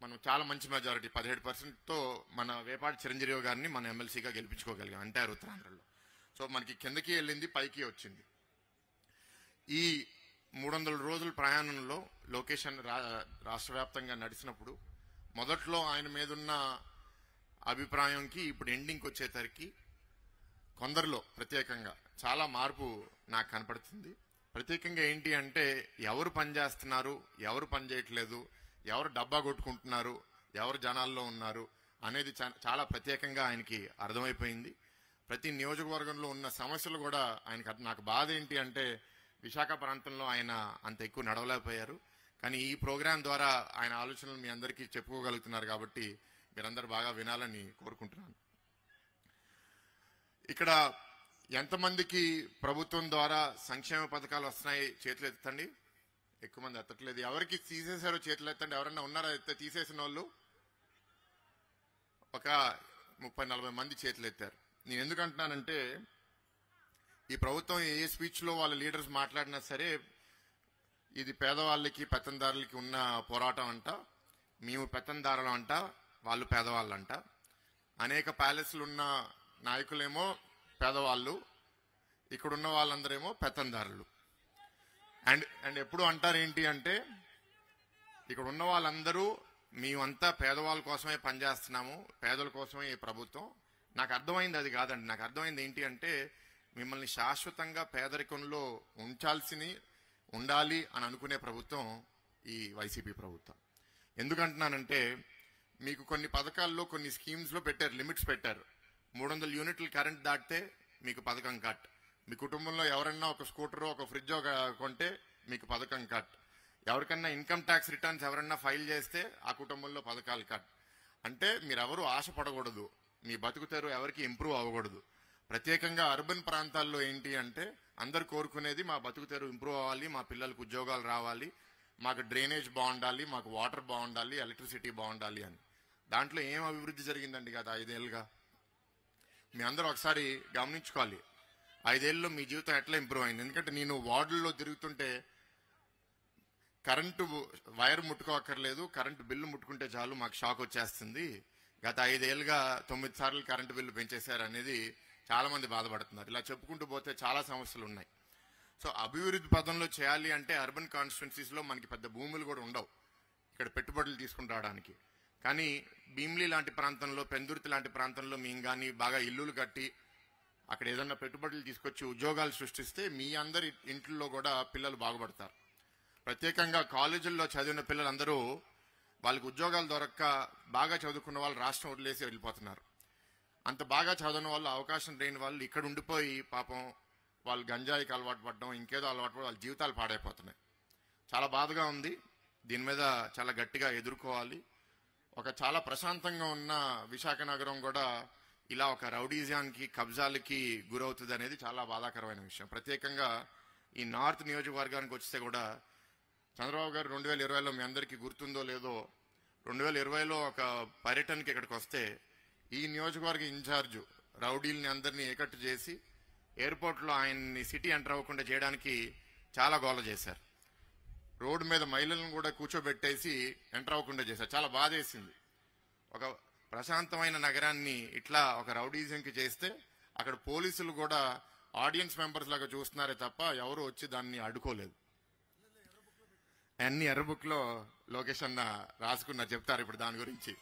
Speaker 4: మనం చాలా మంచి మెజారిటీ 17%తో మన వేపాటి చిరంజీవి గారిని మన ఎమ్మెల్సీగా గెలిపించుకోగలిగాం ఎంటైర్ ఉత్తరాంధ్రలో. సో మనకి కిందకి వెళ్ళింది, పైకి వచ్చింది. ఈ 300 రోజుల ప్రయాణంలో లోకేష్ రాష్ట్ర వ్యాప్తంగా నడిచినప్పుడు మొదట్లో ఆయన మీదున్న అభిప్రాయంకి ఇప్పుడు ఎండింగ్కి వచ్చేసరికి కొందరిలో ప్రత్యేకంగా చాలా మార్పు నాకు కనపడుతుంది. ప్రత్యేకంగా ఏంటి అంటే ఎవరు పనిచేస్తున్నారు, ఎవరు పని చేయట్లేదు, ఎవరు డబ్బా కొట్టుకుంటున్నారు, ఎవరు జనాల్లో ఉన్నారు అనేది చాలా ప్రత్యేకంగా ఆయనకి అర్థమైపోయింది. ప్రతి నియోజకవర్గంలో ఉన్న సమస్యలు కూడా ఆయనకి నాకు బాధ ఏంటి అంటే విశాఖ ప్రాంతంలో ఆయన అంత ఎక్కువ నడవలేకపోయారు. కానీ ఈ ప్రోగ్రాం ద్వారా ఆయన ఆలోచనలు మీ అందరికీ చెప్పుకోగలుగుతున్నారు కాబట్టి మీరందరూ బాగా వినాలని కోరుకుంటున్నాను. ఇక్కడ ఎంతమందికి ప్రభుత్వం ద్వారా సంక్షేమ పథకాలు వస్తున్నాయి చేతులు ఎత్తండి. ఎక్కువ మంది ఎత్తట్లేదు. ఎవరికి తీసేశారో చేతులు ఎత్తండి. ఎవరన్నా ఉన్నారా తీసేసిన వాళ్ళు? ఒక 30-40 మంది చేతులు ఎత్తారు. నేను ఎందుకంటున్నానంటే ఈ ప్రభుత్వం ఏ స్పీచ్ లో వాళ్ళ లీడర్స్ మాట్లాడినా సరే ఇది పేదవాళ్ళకి పెత్తందారులకి ఉన్న పోరాటం అంట, మేము పెత్తందారులు అంట, వాళ్ళు పేదవాళ్ళంట. అనేక ప్యాలెస్లు ఉన్న నాయకులేమో పేదవాళ్ళు, ఇక్కడున్న వాళ్ళందరేమో పెత్తందారులు. అండ్ ఎప్పుడు అంటారు ఏంటి అంటే ఇక్కడ ఉన్న వాళ్ళందరూ మేమంతా పేదవాళ్ళ కోసమే పనిచేస్తున్నాము, పేదల కోసమే ఈ ప్రభుత్వం. నాకు అర్థమైంది అది కాదండి. నాకు అర్థమైంది ఏంటి అంటే మిమ్మల్ని శాశ్వతంగా పేదరికంలో ఉండాలి అని అనుకునే ప్రభుత్వం ఈ వైసీపీ ప్రభుత్వం. ఎందుకంటున్నానంటే మీకు కొన్ని పథకాల్లో కొన్ని స్కీమ్స్ లో పెట్టారు, లిమిట్స్ పెట్టారు. 300 యూనిట్లు కరెంట్ దాటితే మీకు పథకం కట్. మీ కుటుంబంలో ఎవరన్నా ఒక స్కూటర్ ఒక ఫ్రిడ్జ్ కొంటే మీకు పథకం కట్. ఎవరికన్నా ఇన్కమ్ ట్యాక్స్ రిటర్న్స్ ఎవరన్నా ఫైల్ చేస్తే ఆ కుటుంబంలో పథకాలు కట్. అంటే మీరెవరూ ఆశపడకూడదు, మీ బతుకుతారు ఎవరికి ఇంప్రూవ్ అవ్వకూడదు. ప్రత్యేకంగా అర్బన్ ప్రాంతాల్లో ఏంటి అంటే అందరు కోరుకునేది మా బతుకుతారు ఇంప్రూవ్ అవ్వాలి, మా పిల్లలకు ఉద్యోగాలు రావాలి, మాకు డ్రైనేజ్ బాగుండాలి, మాకు వాటర్ బాగుండాలి, ఎలక్ట్రిసిటీ బాగుండాలి అని. దాంట్లో ఏం అభివృద్ధి జరిగిందండి గత 5 ఏళ్ళుగా? మీ అందరూ ఒకసారి గమనించుకోవాలి. 5 ఏళ్ళలో మీ జీవితం ఎట్లా ఇంప్రూవ్ అయింది? ఎందుకంటే నేను వార్డుల్లో తిరుగుతుంటే కరెంటు వైర్ ముట్టుకోక్కర్లేదు, కరెంటు బిల్లు ముట్టుకుంటే చాలు మాకు షాక్ వచ్చేస్తుంది. గత 5 ఏళ్ళుగా 9 సార్లు కరెంటు బిల్లు పెంచేశారు అనేది చాలా మంది బాధపడుతున్నారు. ఇలా చెప్పుకుంటూ పోతే చాలా సమస్యలు ఉన్నాయి. సో అభివృద్ధి పదంలో చేయాలి అంటే అర్బన్ కాన్స్టిట్యున్సీస్ లో మనకి పెద్ద భూములు కూడా ఉండవు ఇక్కడ పెట్టుబడులు తీసుకుని రావడానికి. కానీ భీమ్లీ లాంటి ప్రాంతంలో, పెందుర్తి లాంటి ప్రాంతంలో మేము కానీ బాగా ఇల్లులు కట్టి అక్కడ ఏదన్నా పెట్టుబడులు తీసుకొచ్చి ఉద్యోగాలు సృష్టిస్తే మీ అందరి ఇంట్లో కూడా పిల్లలు బాగుపడతారు. ప్రత్యేకంగా కాలేజీల్లో చదివిన పిల్లలందరూ వాళ్ళకి ఉద్యోగాలు దొరక్క బాగా చదువుకున్న వాళ్ళు రాష్ట్రం వదిలేసి వెళ్ళిపోతున్నారు. అంత బాగా చదివిన వాళ్ళు, అవకాశం లేని వాళ్ళు ఇక్కడ ఉండిపోయి పాపం వాళ్ళు గంజాయికి అలవాటు పడడం, ఇంకేదో అలవాటు పడడం, వాళ్ళ జీవితాలు పాడైపోతున్నాయి. చాలా బాధగా ఉంది. దీని మీద చాలా గట్టిగా ఎదుర్కోవాలి. ఒక చాలా ప్రశాంతంగా ఉన్న విశాఖ నగరం కూడా ఇలా ఒక రౌడీజానికి కబ్జాలకి గురవుతుంది అనేది చాలా బాధాకరమైన విషయం. ప్రత్యేకంగా ఈ నార్త్ నియోజకవర్గానికి వస్తే కూడా చంద్రబాబు గారు 2020లో మీ అందరికీ గుర్తుందో లేదో 2020లో ఒక పర్యటనకి ఇక్కడికి వస్తే ఈ నియోజకవర్గ ఇన్ఛార్జు రౌడీల్ని అందరినీ ఏకట్టు చేసి ఎయిర్పోర్ట్లో ఆయన్ని సిటీ ఎంటర్ అవ్వకుండా చేయడానికి చాలా గోల చేశారు. రోడ్డు మీద మహిళలను కూడా కూర్చోబెట్టేసి ఎంటర్ అవ్వకుండా చేశారు. చాలా బాధ వేసింది. ఒక ప్రశాంతమైన నగరాన్ని ఇట్లా ఒక రౌడీజంకి చేస్తే అక్కడ పోలీసులు కూడా ఆడియన్స్ మెంబర్స్ లాగా చూస్తున్నారే తప్ప ఎవరు వచ్చి దాన్ని అడ్డుకోలేదు. అన్ని ఎర్రబుక్ లో లోకేష్ అన్న రాసుకున్నా చెప్తారు ఇప్పుడు దాని గురించి.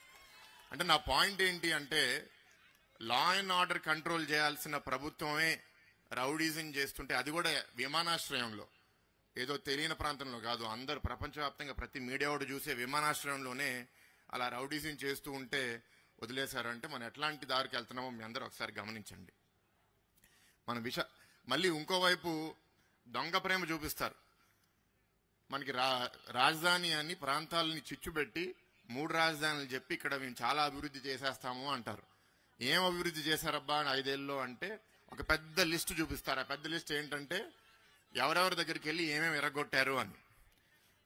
Speaker 4: అంటే నా పాయింట్ ఏంటి అంటే లా అండ్ ఆర్డర్ కంట్రోల్ చేయాల్సిన ప్రభుత్వమే రౌడీజం చేస్తుంటే, అది కూడా విమానాశ్రయంలో, ఏదో తెలియని ప్రాంతంలో కాదు, అందరు ప్రపంచవ్యాప్తంగా ప్రతి మీడియా వాడు చూసే విమానాశ్రయంలోనే అలా రౌడీజం చేస్తూ ఉంటే వదిలేశారంటే మనం ఎట్లాంటి దారికి వెళ్తున్నామో మీ అందరూ ఒకసారి గమనించండి. మన మళ్ళీ ఇంకోవైపు దొంగ ప్రేమ చూపిస్తారు. మనకి రాజధాని అని ప్రాంతాలని చిచ్చుపెట్టి 3 రాజధానులు చెప్పి ఇక్కడ మేము చాలా అభివృద్ధి చేసేస్తాము అంటారు. ఏం అభివృద్ధి చేశారబ్బా 5 ఏళ్ళలో అంటే ఒక పెద్ద లిస్ట్ చూపిస్తారు. ఆ పెద్ద లిస్ట్ ఏంటంటే ఎవరెవరి దగ్గరికి వెళ్ళి ఏమేమి ఎరగొట్టారు అని.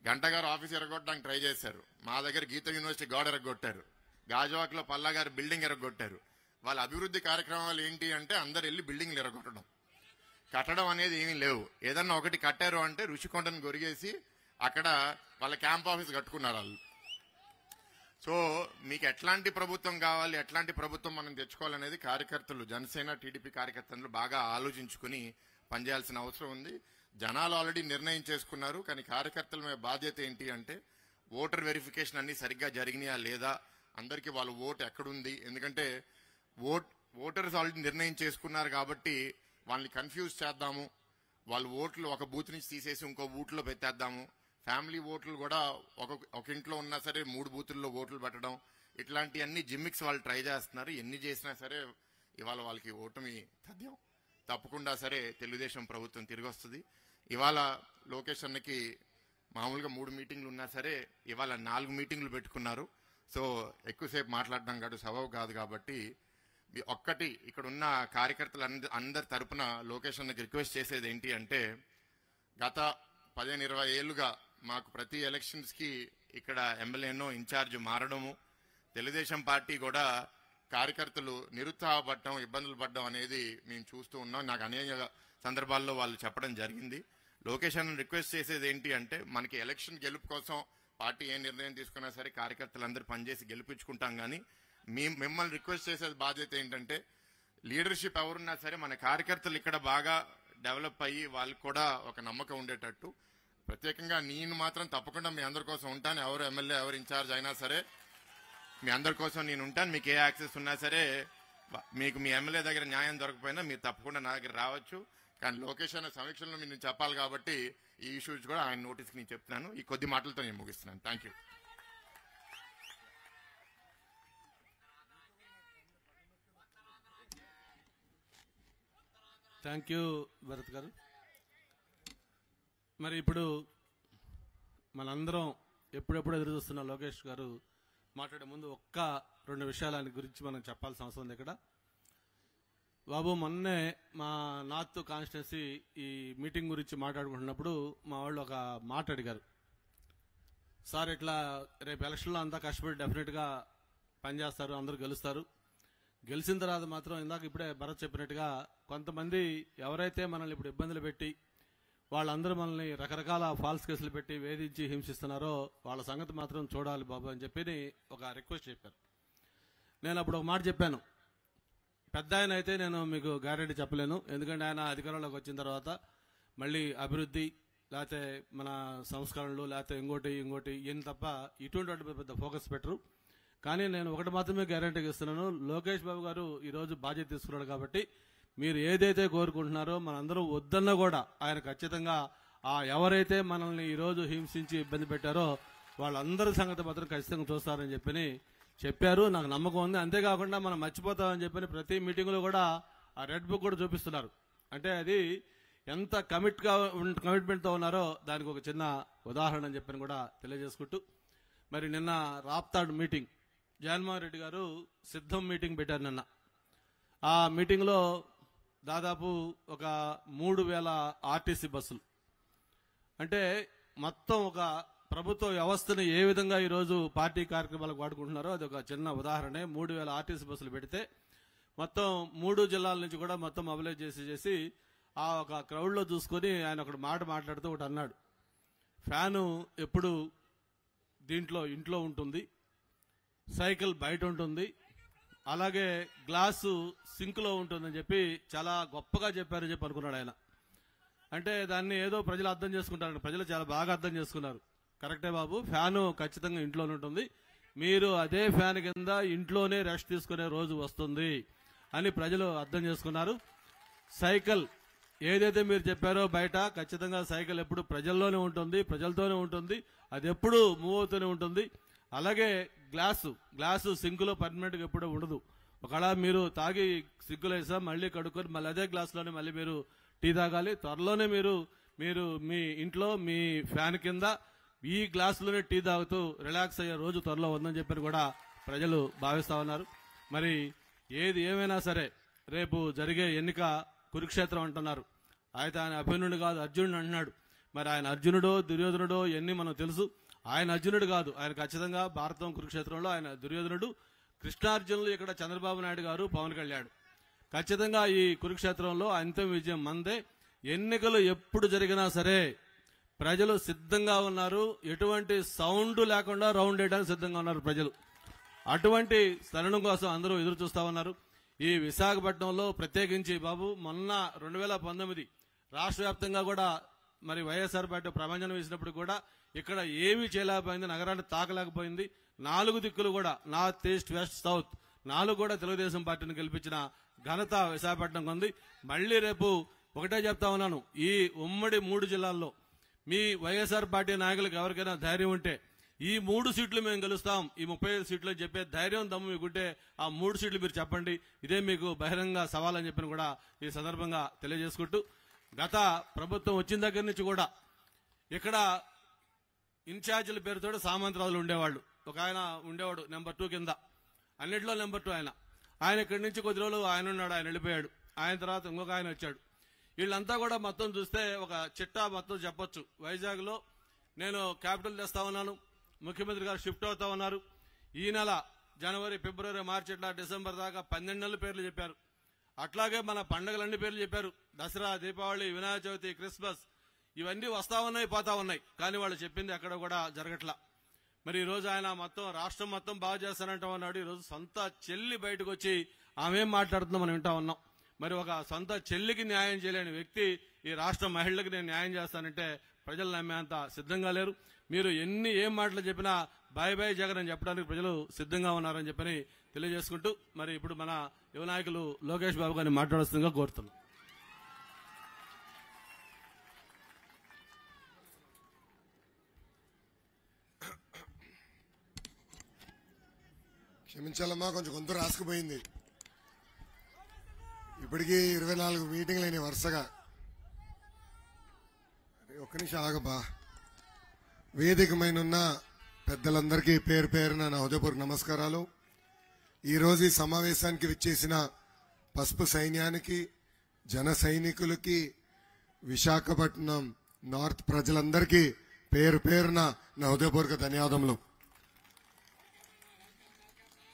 Speaker 4: గంట గారు ఆఫీస్ ఎరగొట్టడానికి ట్రై చేశారు. మా దగ్గర గీత యూనివర్సిటీ గోడ ఎరగొట్టారు. గాజువాక్లో పల్లా గారు బిల్డింగ్ ఎరగొట్టారు. వాళ్ళ అభివృద్ధి కార్యక్రమాలు ఏంటి అంటే అందరు వెళ్ళి బిల్డింగ్లు ఎరగొట్టడం, కట్టడం అనేది ఏమీ లేవు. ఏదన్నా ఒకటి కట్టారు అంటే రుషికొండను గొరిగేసి అక్కడ వాళ్ళ క్యాంప్ ఆఫీస్ కట్టుకున్నారు వాళ్ళు. సో మీకు ఎట్లాంటి ప్రభుత్వం కావాలి, ఎట్లాంటి ప్రభుత్వం మనం తెచ్చుకోవాలనేది కార్యకర్తలు, జనసేన టీడీపీ కార్యకర్తలు బాగా ఆలోచించుకుని పనిచేయాల్సిన అవసరం ఉంది. జనాలు ఆల్రెడీ నిర్ణయం చేసుకున్నారు. కానీ కార్యకర్తల మీద బాధ్యత ఏంటి అంటే ఓటర్ వెరిఫికేషన్ అన్ని సరిగ్గా జరిగినాయా లేదా, అందరికీ వాళ్ళ ఓటు ఎక్కడుంది. ఎందుకంటే ఓటర్స్ ఆల్రెడీ నిర్ణయం చేసుకున్నారు కాబట్టి వాళ్ళని కన్ఫ్యూజ్ చేద్దాము, వాళ్ళ ఓట్లు ఒక బూత్ నుంచి తీసేసి ఇంకో బూత్లో పెట్టేద్దాము, ఫ్యామిలీ ఓట్లు కూడా ఒక ఇంట్లో ఉన్నా సరే 3 బూతుల్లో ఓట్లు పెట్టడం, ఇట్లాంటివన్నీ జిమ్మిక్స్ వాళ్ళు ట్రై చేస్తున్నారు. ఎన్ని చేసినా సరే ఇవాళ వాళ్ళకి ఓటమి తథ్యం. తప్పకుండా సరే తెలుగుదేశం ప్రభుత్వం తిరిగి వస్తుంది. ఇవాళ లోకేష్ అన్నకి మామూలుగా 3 మీటింగ్లు ఉన్నా సరే ఇవాళ 4 మీటింగ్లు పెట్టుకున్నారు. సో ఎక్కువసేపు మాట్లాడడం కాదు, సబబు కాదు. కాబట్టి ఒక్కటి ఇక్కడ ఉన్న కార్యకర్తలు అందరి తరపున లోకేష్ అన్నకి రిక్వెస్ట్ చేసేది ఏంటి అంటే గత 15-20 ఏళ్లుగా మాకు ప్రతి ఎలక్షన్స్ కి ఇక్కడ ఎమ్మెల్యేనో ఇన్ఛార్జ్ మారడము, తెలుగుదేశం పార్టీ కూడా కార్యకర్తలు నిరుత్సాహపడటం, ఇబ్బందులు పడడం అనేది మేము చూస్తూ ఉన్నాం. నాకు అనేక సందర్భాల్లో వాళ్ళు చెప్పడం జరిగింది. లోకేష్ అన్న రిక్వెస్ట్ చేసేది ఏంటి అంటే మనకి ఎలక్షన్ గెలుపు కోసం పార్టీ ఏ నిర్ణయం తీసుకున్నా సరే కార్యకర్తలందరూ పనిచేసి గెలిపించుకుంటాం. కానీ మిమ్మల్ని రిక్వెస్ట్ చేసేది బాధ్యత ఏంటంటే లీడర్షిప్ ఎవరున్నా సరే మన కార్యకర్తలు ఇక్కడ బాగా డెవలప్ అయ్యి వాళ్ళకి కూడా ఒక నమ్మకం ఉండేటట్టు, ప్రత్యేకంగా నేను మాత్రం తప్పకుండా మీ అందరి కోసం ఉంటాను. ఎవరు ఎమ్మెల్యే ఎవరు ఇన్ఛార్జ్ అయినా సరే మీ అందరి కోసం నేను ఉంటాను. మీకు ఏ యాక్సెస్ ఉన్నా సరే, మీకు మీ ఎమ్మెల్యే దగ్గర న్యాయం దొరకపోయినా మీరు తప్పకుండా నా దగ్గర రావచ్చు. కానీ లోకేష్ అనే సమీక్షలో మీరు చెప్పాలి కాబట్టి ఈ ఇష్యూస్ కూడా ఆయన నోటీస్కి నేను చెప్తున్నాను. ఈ కొద్ది మాటలతో నేను ముగిస్తున్నాను. Thank you.
Speaker 2: Thank you Bharat గారు. మరి ఇప్పుడు మనందరం ఎప్పుడెప్పుడు ఎదురు చూస్తున్న లోకేష్ గారు మాట్లాడే ముందు 1-2 విషయాల గురించి మనం చెప్పాల్సిన అవసరం ఉంది. ఇక్కడ బాబు మొన్నే మా నార్త్ కాన్స్టిట్యున్సీ ఈ మీటింగ్ గురించి మాట్లాడుకుంటున్నప్పుడు మా వాళ్ళు ఒక మాట అడిగారు. సార్ ఇట్లా రేపు ఎలక్షన్లో అంతా కష్టపడి డెఫినెట్గా పనిచేస్తారు, అందరూ గెలుస్తారు. గెలిచిన తర్వాత మాత్రం ఇందాక ఇప్పుడే భరత్ చెప్పినట్టుగా కొంతమంది ఎవరైతే మనల్ని ఇప్పుడు ఇబ్బందులు పెట్టి వాళ్ళందరూ మనల్ని రకరకాల ఫాల్స్ కేసులు పెట్టి వేధించి హింసిస్తున్నారో వాళ్ళ సంగతి మాత్రం చూడాలి బాబు అని చెప్పి ఒక రిక్వెస్ట్ చెప్పారు. నేను అప్పుడు ఒక మాట చెప్పాను, పెద్ద ఆయన అయితే నేను మీకు గ్యారెంటీ చెప్పలేను. ఎందుకంటే ఆయన అధికారంలోకి వచ్చిన తర్వాత మళ్ళీ అభివృద్ధి లేకపోతే మన సంస్కరణలు లేకపోతే ఇంకోటి ఏం తప్ప ఇటువంటి పెద్ద ఫోకస్ పెట్టరు. కానీ నేను ఒకటి మాత్రమే గ్యారెంటీగా ఇస్తున్నాను, లోకేష్ బాబు గారు ఈరోజు బాధ్యత తీసుకున్నాడు కాబట్టి మీరు ఏదైతే కోరుకుంటున్నారో మనందరూ వద్దన్నా కూడా ఆయన ఖచ్చితంగా ఎవరైతే మనల్ని ఈరోజు హింసించి ఇబ్బంది పెట్టారో వాళ్ళందరి సంగతి మాత్రం ఖచ్చితంగా చూస్తారని చెప్పారు. నాకు నమ్మకం ఉంది. అంతేకాకుండా మనం మర్చిపోతామని చెప్పని ప్రతి మీటింగ్లో కూడా ఆ రెడ్ బుక్ కూడా చూపిస్తున్నారు. అంటే అది ఎంత కమిట్మెంట్తో ఉన్నారో దానికి ఒక చిన్న ఉదాహరణ అని చెప్పని కూడా తెలియజేసుకుంటూ, మరి నిన్న రాప్తాడ్ మీటింగ్ జగన్మోహన్ రెడ్డి గారు సిద్ధం మీటింగ్ పెట్టారు. నిన్న ఆ మీటింగ్లో దాదాపు ఒక 3000 ఆర్టీసీ బస్సులు, అంటే మొత్తం ఒక ప్రభుత్వ వ్యవస్థను ఏ విధంగా ఈరోజు పార్టీ కార్యక్రమాలకు వాడుకుంటున్నారో అది ఒక చిన్న ఉదాహరణ. 3000 ఆర్టీసీ బస్సులు పెడితే మొత్తం 3 జిల్లాల నుంచి కూడా మొత్తం మొబిలైజ్ చేసి ఆ ఒక క్రౌడ్లో చూసుకొని ఆయన ఒక మాట మాట్లాడుతూ ఒకటి అన్నాడు, ఫ్యాను ఎప్పుడు ఇంట్లో ఉంటుంది, సైకిల్ బయట ఉంటుంది, అలాగే గ్లాసు సింక్లో ఉంటుందని చెప్పి చాలా గొప్పగా చెప్పారని చెప్పి అనుకున్నాడు ఆయన. అంటే దాన్ని ఏదో ప్రజలు అర్థం చేసుకుంటారు, ప్రజలు చాలా బాగా అర్థం చేసుకున్నారు. కరెక్టే బాబు, ఫ్యాను ఖచ్చితంగా ఇంట్లోనే ఉంటుంది, మీరు అదే ఫ్యాన్ కింద ఇంట్లోనే రెస్ట్ తీసుకునే రోజు వస్తుంది అని ప్రజలు అర్థం చేసుకున్నారు. సైకిల్ ఏదైతే మీరు చెప్పారో బయట, ఖచ్చితంగా సైకిల్ ఎప్పుడు ప్రజల్లోనే ఉంటుంది, ప్రజలతోనే ఉంటుంది, అది ఎప్పుడు మూవ్ అవుతూనే ఉంటుంది. అలాగే గ్లాసు సింకులో పర్మనెంట్గా ఎప్పుడూ ఉండదు. ఒకవేళ మీరు తాగి సింకులో వేసా మళ్ళీ కడుక్కొని మళ్ళీ అదే గ్లాసులోనే మళ్ళీ మీరు టీ తాగాలి. త్వరలోనే మీరు మీ ఇంట్లో మీ ఫ్యాన్ కింద ఈ గ్లాసులోనే టీ తాగుతూ రిలాక్స్ అయ్యే రోజు త్వరలో ఉందని చెప్పి కూడా ప్రజలు భావిస్తా ఉన్నారు. మరి ఏది ఏమైనా సరే రేపు జరిగే ఎన్నిక కురుక్షేత్రం అంటున్నారు. ఆయన అభిమన్యుడు కాదు అర్జునుడు అంటున్నాడు. మరి ఆయన అర్జునుడో దుర్యోధనుడో ఇవన్నీ మనకు తెలుసు. ఆయన అర్జునుడు కాదు, ఆయన ఖచ్చితంగా భారతం కురుక్షేత్రంలో ఆయన దుర్యోధనుడు. కృష్ణార్జునులు ఇక్కడ చంద్రబాబు నాయుడు గారు, పవన్ కళ్యాణ్. ఖచ్చితంగా ఈ కురుక్షేత్రంలో అంతిమ విజయం మందే. ఎన్నికలు ఎప్పుడు జరిగినా సరే ప్రజలు సిద్ధంగా ఉన్నారు, ఎటువంటి సౌండ్ లేకుండా రౌండ్ వేయడానికి సిద్ధంగా ఉన్నారు ప్రజలు. అటువంటి తరుణం కోసం అందరూ ఎదురు చూస్తా ఉన్నారు. ఈ విశాఖపట్నంలో ప్రత్యేకించి బాబు మొన్న 2019 రాష్ట్ర వ్యాప్తంగా కూడా మరి వైఎస్ఆర్ పార్టీ ప్రభంజనం వేసినప్పుడు కూడా ఇక్కడ ఏమీ చేయలేకపోయింది, నగరాన్ని తాకలేకపోయింది. 4 దిక్కులు కూడా నార్త్, ఈస్ట్, వెస్ట్, సౌత్ 4 కూడా తెలుగుదేశం పార్టీని గెలిపించిన ఘనత విశాఖపట్నం ఉంది. మళ్లీ రేపు ఒకటే చెప్తా ఉన్నాను, ఈ ఉమ్మడి 3 జిల్లాల్లో మీ వైఎస్ఆర్ పార్టీ నాయకులకు ఎవరికైనా ధైర్యం ఉంటే ఈ 3 సీట్లు మేము గెలుస్తాం, ఈ 35 సీట్లు చెప్పే ధైర్యం దమ్ము మీకుంటే ఆ 3 సీట్లు మీరు చెప్పండి, ఇదే మీకు బహిరంగ సవాల్ అని చెప్పిన కూడా ఈ సందర్భంగా తెలియజేసుకుంటూ, గత ప్రభుత్వం వచ్చిన దగ్గర నుంచి కూడా ఇక్కడ ఇన్ఛార్జీల పేరుతో సామంతరాజులు ఉండేవాళ్ళు. ఒక ఆయన ఉండేవాడు నెంబర్ 2 కింద, అన్నింటిలో నెంబర్ 2 ఆయన ఇక్కడి నుంచి కొద్ది రోజులు ఆయన ఉన్నాడు, ఆయన వెళ్ళిపోయాడు. ఆయన తర్వాత ఇంకొక ఆయన వచ్చాడు. వీళ్ళంతా కూడా మొత్తం చూస్తే ఒక చిట్టా మొత్తం చెప్పొచ్చు. వైజాగ్ లో నేను క్యాపిటల్ తెస్తా ఉన్నాను, ముఖ్యమంత్రి గారు షిఫ్ట్ అవుతా ఉన్నారు. ఈ నెల జనవరి, ఫిబ్రవరి, మార్చి ఇట్లా డిసెంబర్ దాకా 12 నెలల పేర్లు చెప్పారు. అట్లాగే మన పండుగలన్నీ పేర్లు చెప్పారు. దసరా, దీపావళి, వినాయక చవితి, క్రిస్మస్ ఇవన్నీ వస్తా ఉన్నాయి, పోతా ఉన్నాయి. కానీ వాళ్ళు చెప్పింది ఎక్కడ కూడా జరగట్లా. మరి ఈ రోజు ఆయన మొత్తం రాష్ట్రం మొత్తం బాగా చేస్తానంటా ఉన్నాడు. ఈ రోజు సొంత చెల్లి బయటకు వచ్చి ఆమె ఏం మాట్లాడుతుందో మనం వింటా ఉన్నాం. మరి ఒక సొంత చెల్లికి న్యాయం చేయలేని వ్యక్తి ఈ రాష్ట్ర మహిళలకు నేను న్యాయం చేస్తానంటే ప్రజలు నమ్మేంత సిద్ధంగా లేరు. మీరు ఏం మాటలు చెప్పినా బాయ్ బాయ్ జగన్ అని చెప్పడానికి ప్రజలు సిద్ధంగా ఉన్నారని చెప్పని తెలియజేసుకుంటూ, మరి ఇప్పుడు మన యువ నాయకులు లోకేష్ బాబు గారిని మాట్లాడుతుందిగా కోరుతున్నాం.
Speaker 5: క్షమించాలమ్మా, కొంచెం గొంతు రాసుకుపోయింది. ఇప్పటికీ 24 మీటింగ్లు అయినాయి వరుసగా. ఒక్క నిమిషం ఆగబా. వేదికమైన పెద్దలందరికీ పేరు పేరున నా హృదయపూర్వక నమస్కారాలు. ఈరోజు ఈ సమావేశానికి విచ్చేసిన పసుపు సైన్యానికి, జన సైనికులకి, విశాఖపట్నం నార్త్ ప్రజలందరికీ పేరు పేరున నా హృదయపూర్వక ధన్యవాదములు.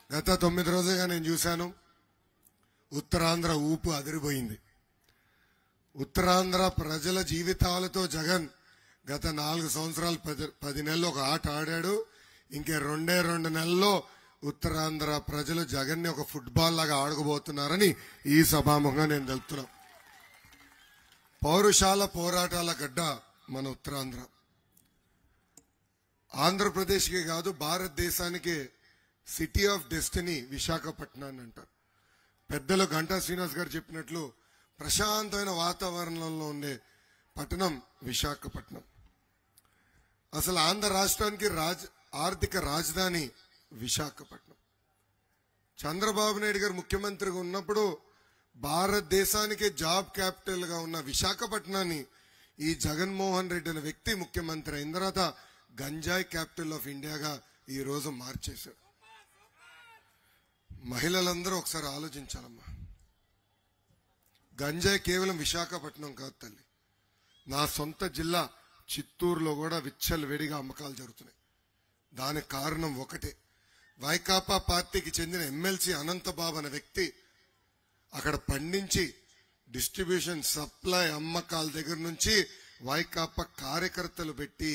Speaker 5: గత 9 రోజులుగా నేను చూశాను, ఉత్తరాంధ్ర ఊపు అదిరిపోయింది. ఉత్తరాంధ్ర ప్రజల జీవితాలతో జగన్ గత 4 సంవత్సరాలు 10 నెలలు ఒక ఆట ఆడాడు. ఇంకే 2 నెలల్లో ఉత్తరాంధ్ర ప్రజలు జగన్ ని ఒక ఫుట్బాల్ లాగా ఆడుకోబోతున్నారని ఈ సభాముఖంగా నేను తెలుపుతున్నా. పౌరుషాల పోరాటాల గడ్డ మన ఉత్తరాంధ్ర. ఆంధ్రప్రదేశ్కి కాదు, భారతదేశానికి సిటీ ఆఫ్ డెస్టినీ విశాఖపట్నాన్ని అంటారు. పెద్దలు గంటా శ్రీనివాస్ గారు చెప్పినట్లు ప్రశాంతమైన వాతావరణంలో ఉండే పట్టణం విశాఖపట్నం. అసలు ఆంధ్ర రాష్ట్రానికి ఆర్థిక రాజధాని విశాఖపట్నం. చంద్రబాబు నాయుడు గారు ముఖ్యమంత్రిగా ఉన్నప్పుడు భారతదేశానికి జాబ్ క్యాపిటల్ గా ఉన్న విశాఖపట్నాన్ని ఈ జగన్మోహన్ రెడ్డి అనే వ్యక్తి ముఖ్యమంత్రి అయిన తర్వాత గంజాయి క్యాపిటల్ ఆఫ్ ఇండియాగా ఈ రోజు మార్చేశారు. మహిళలందరూ ఒకసారి ఆలోచించాలమ్మా. గంజాయి కేవలం విశాఖపట్నం కాదు తల్లి, నా సొంత జిల్లా చిత్తూరులో కూడా విచ్చలవిడిగా అమ్మకాలు జరుగుతున్నాయి. దానికి కారణం ఒకటే, వైకాపా పార్టీకి చెందిన ఎమ్మెల్సీ అనంతబాబు అనే వ్యక్తి అక్కడ పండించి డిస్ట్రిబ్యూషన్, సప్లై, అమ్మకాల దగ్గర నుంచి వైకాపా కార్యకర్తలు పెట్టి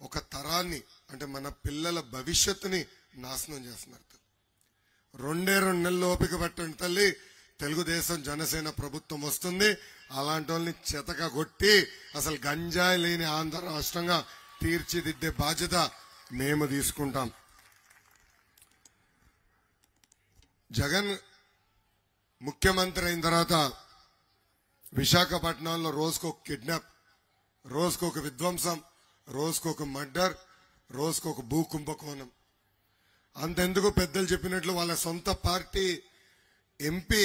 Speaker 5: ఒక తరాన్ని, అంటే మన పిల్లల భవిష్యత్తుని నాశనం చేస్తున్నారు. 2 నెలలు ఓపిక పట్టండి తల్లి, తెలుగుదేశం జనసేన ప్రభుత్వం వస్తుంది. అలాంటి వాళ్ళని చెతక కొట్టి అసలు గంజాయి లేని ఆంధ్ర రాష్ట్రంగా తీర్చిదిద్దే బాధ్యత మేము తీసుకుంటాం. జగన్ ముఖ్యమంత్రి అయిన తర్వాత విశాఖపట్నంలో రోజుకొక కిడ్నాప్, రోజుకొక విధ్వంసం, రోజుకొక మర్డర్, రోజుకొక భూ కుంభకోణం. అంతెందుకు పెద్దలు చెప్పినట్లు వాళ్ళ సొంత పార్టీ ఎంపీ